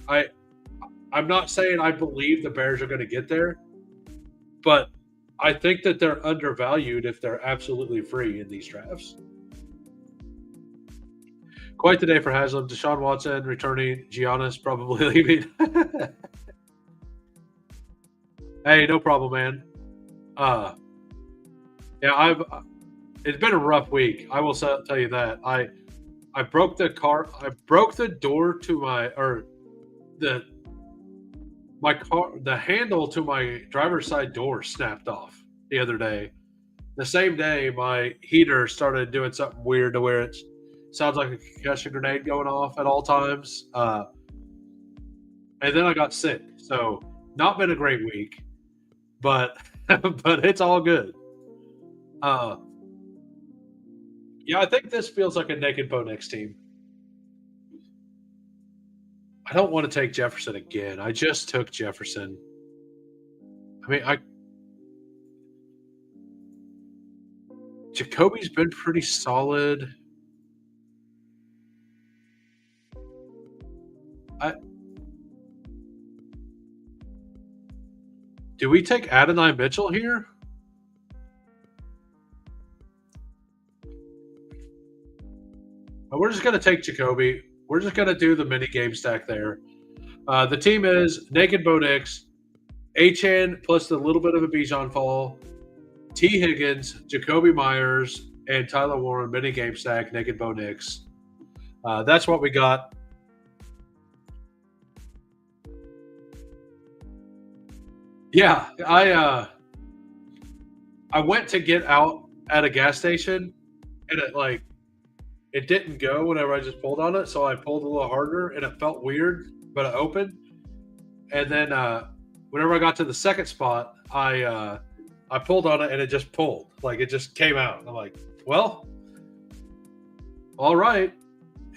I'm not saying I believe the Bears are going to get there, but I think that they're undervalued if they're absolutely free in these drafts. Quite the day for Haslam. Deshaun Watson returning. Giannis probably leaving. Hey, no problem, man. Yeah, it's been a rough week. I will tell you that. I broke the car. I broke the door to the handle to my driver's side door snapped off the other day. The same day, my heater started doing something weird to where it sounds like a concussion grenade going off at all times. And then I got sick. So not been a great week, but but it's all good. Yeah, I think this feels like a naked Bo Nix team. I don't want to take Jefferson again. I just took Jefferson. I mean, Jacoby's been pretty solid. Do we take Adonai Mitchell here? We're just going to take Jacoby. We're just going to do the mini game stack there. The team is naked Bo Nix, Achane plus a little bit of a Bijan fall, T. Higgins, Jacoby Myers, and Tyler Warren mini game stack, naked Bo Nix. That's what we got. Yeah, I went to get out at a gas station, and it didn't go whenever I just pulled on it, so I pulled a little harder, and it felt weird, but it opened. And then whenever I got to the second spot, I pulled on it, and it just pulled. Like, it just came out. I'm like, well, all right.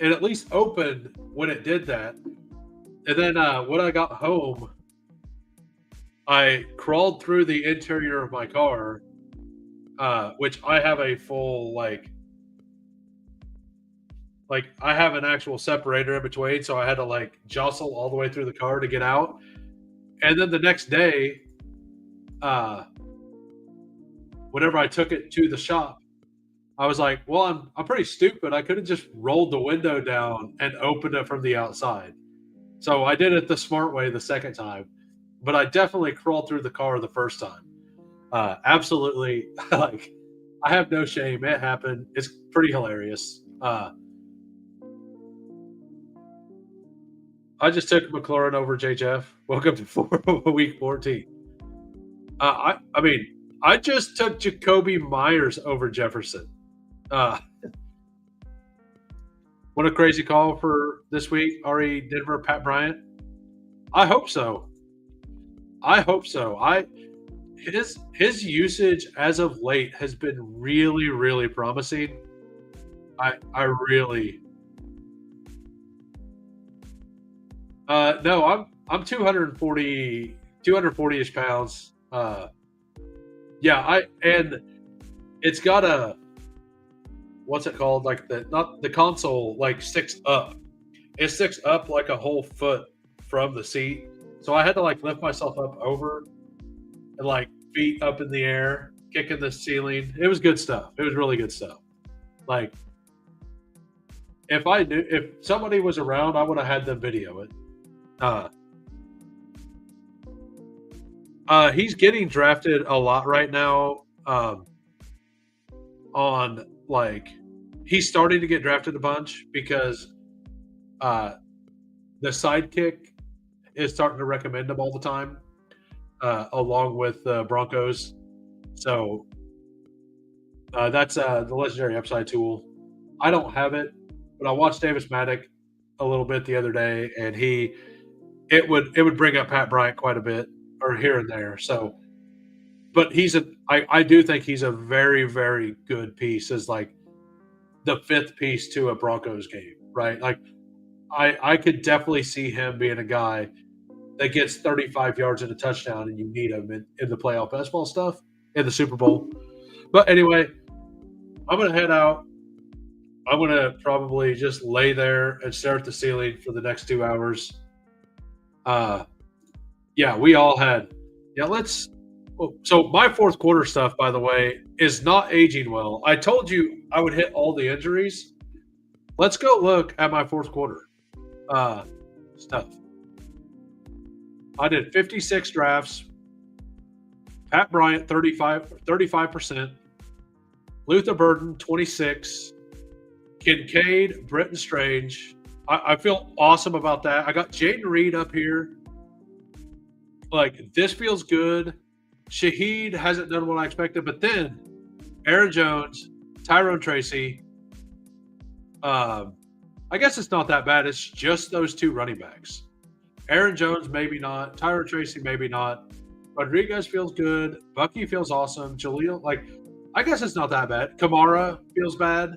It at least opened when it did that. And then when I got home, I crawled through the interior of my car, which I have a full like I have an actual separator in between, so I had to like jostle all the way through the car to get out. And then the next day, uh, whenever I took it to the shop, I was like, "Well, I'm pretty stupid. I could have just rolled the window down and opened it from the outside." So I did it the smart way the second time, but I definitely crawled through the car the first time. Absolutely, like I have no shame. It happened. It's pretty hilarious. I just took McLaurin over JJF. Welcome to week 14. I mean, I just took Jacoby Myers over Jefferson. Uh, what a crazy call for this week. Ari Denver, Pat Bryant. I hope so. I hope so. His usage as of late has been really, really promising. I really no, I'm 240-ish pounds. Yeah, and it's got a what's it called? Like the not the console like sticks up. It sticks up like a whole foot from the seat. So I had to like lift myself up over and like feet up in the air, kicking the ceiling. It was good stuff. It was really good stuff. Like if somebody was around, I would have had them video it. Uh, he's getting drafted a lot right now. On like he's starting to get drafted a bunch because the sidekick is starting to recommend him all the time, along with Broncos. So that's the legendary upside tool. I don't have it, but I watched Davis Maddock a little bit the other day, and it would bring up Pat Bryant quite a bit, or here and there. So, but I do think he's a very, very good piece as like the fifth piece to a Broncos game, right? Like I could definitely see him being a guy that gets 35 yards and a touchdown, and you need him in the playoff baseball stuff in the Super Bowl. But anyway, I'm gonna head out. I'm gonna probably just lay there and stare at the ceiling for the next 2 hours. Uh, yeah, we all had. Yeah, let's. So my fourth quarter stuff, by the way, is not aging well. I told you I would hit all the injuries. Let's go look at my fourth quarter stuff. I did 56 drafts. Pat Bryant, 35%. Luther Burden, 26. Kincaid, Britton Strange. I feel awesome about that. I got Jaden Reed up here. Like, this feels good. Shaheed hasn't done what I expected, but then Aaron Jones, Tyrone Tracy. I guess it's not that bad. It's just those two running backs. Aaron Jones, maybe not. Tyrone Tracy, maybe not. Rodriguez feels good. Bucky feels awesome. Jaleel, like, I guess it's not that bad. Kamara feels bad.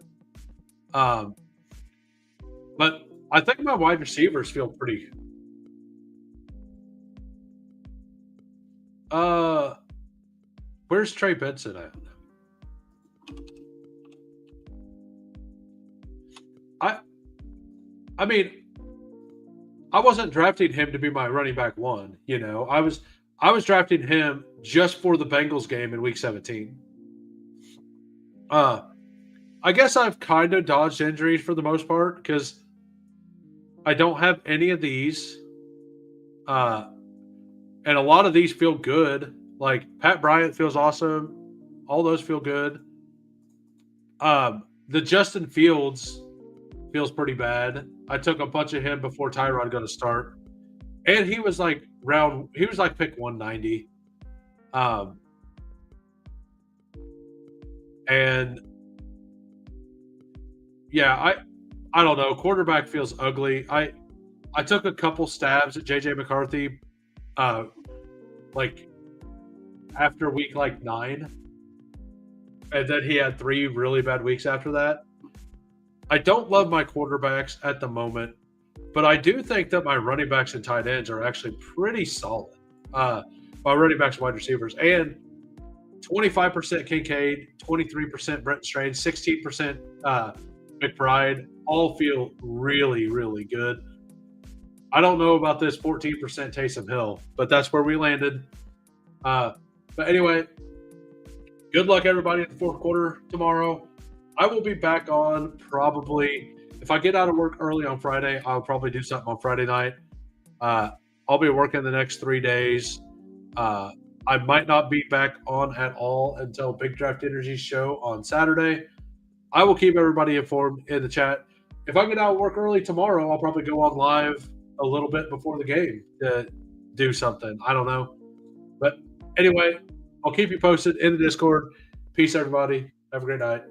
But I think my wide receivers feel pretty. Where's Trey Benson at? I mean, I wasn't drafting him to be my running back one. You know, I was drafting him just for the Bengals game in Week 17. I guess I've kind of dodged injuries for the most part because I don't have any of these. And a lot of these feel good. Like Pat Bryant feels awesome. All those feel good. The Justin Fields feels pretty bad. I took a bunch of him before Tyrod got to start. And he was like pick 190. And yeah, I don't know. Quarterback feels ugly. I took a couple stabs at JJ McCarthy like after week like 9. And then he had 3 really bad weeks after that. I don't love my quarterbacks at the moment, but I do think that my running backs and tight ends are actually pretty solid. running backs and wide receivers, and 25% Kincaid, 23% Brent Strange, 16% McBride. All feel really, really good. I don't know about this 14% Taysom Hill, but that's where we landed. But anyway, good luck, everybody, in the fourth quarter tomorrow. I will be back on probably, if I get out of work early on Friday, I'll probably do something on Friday night. I'll be working the next 3 days. I might not be back on at all until Big Draft Energy's show on Saturday. I will keep everybody informed in the chat. If I get out of work early tomorrow, I'll probably go on live a little bit before the game to do something. I don't know. But anyway, I'll keep you posted in the Discord. Peace, everybody. Have a great night.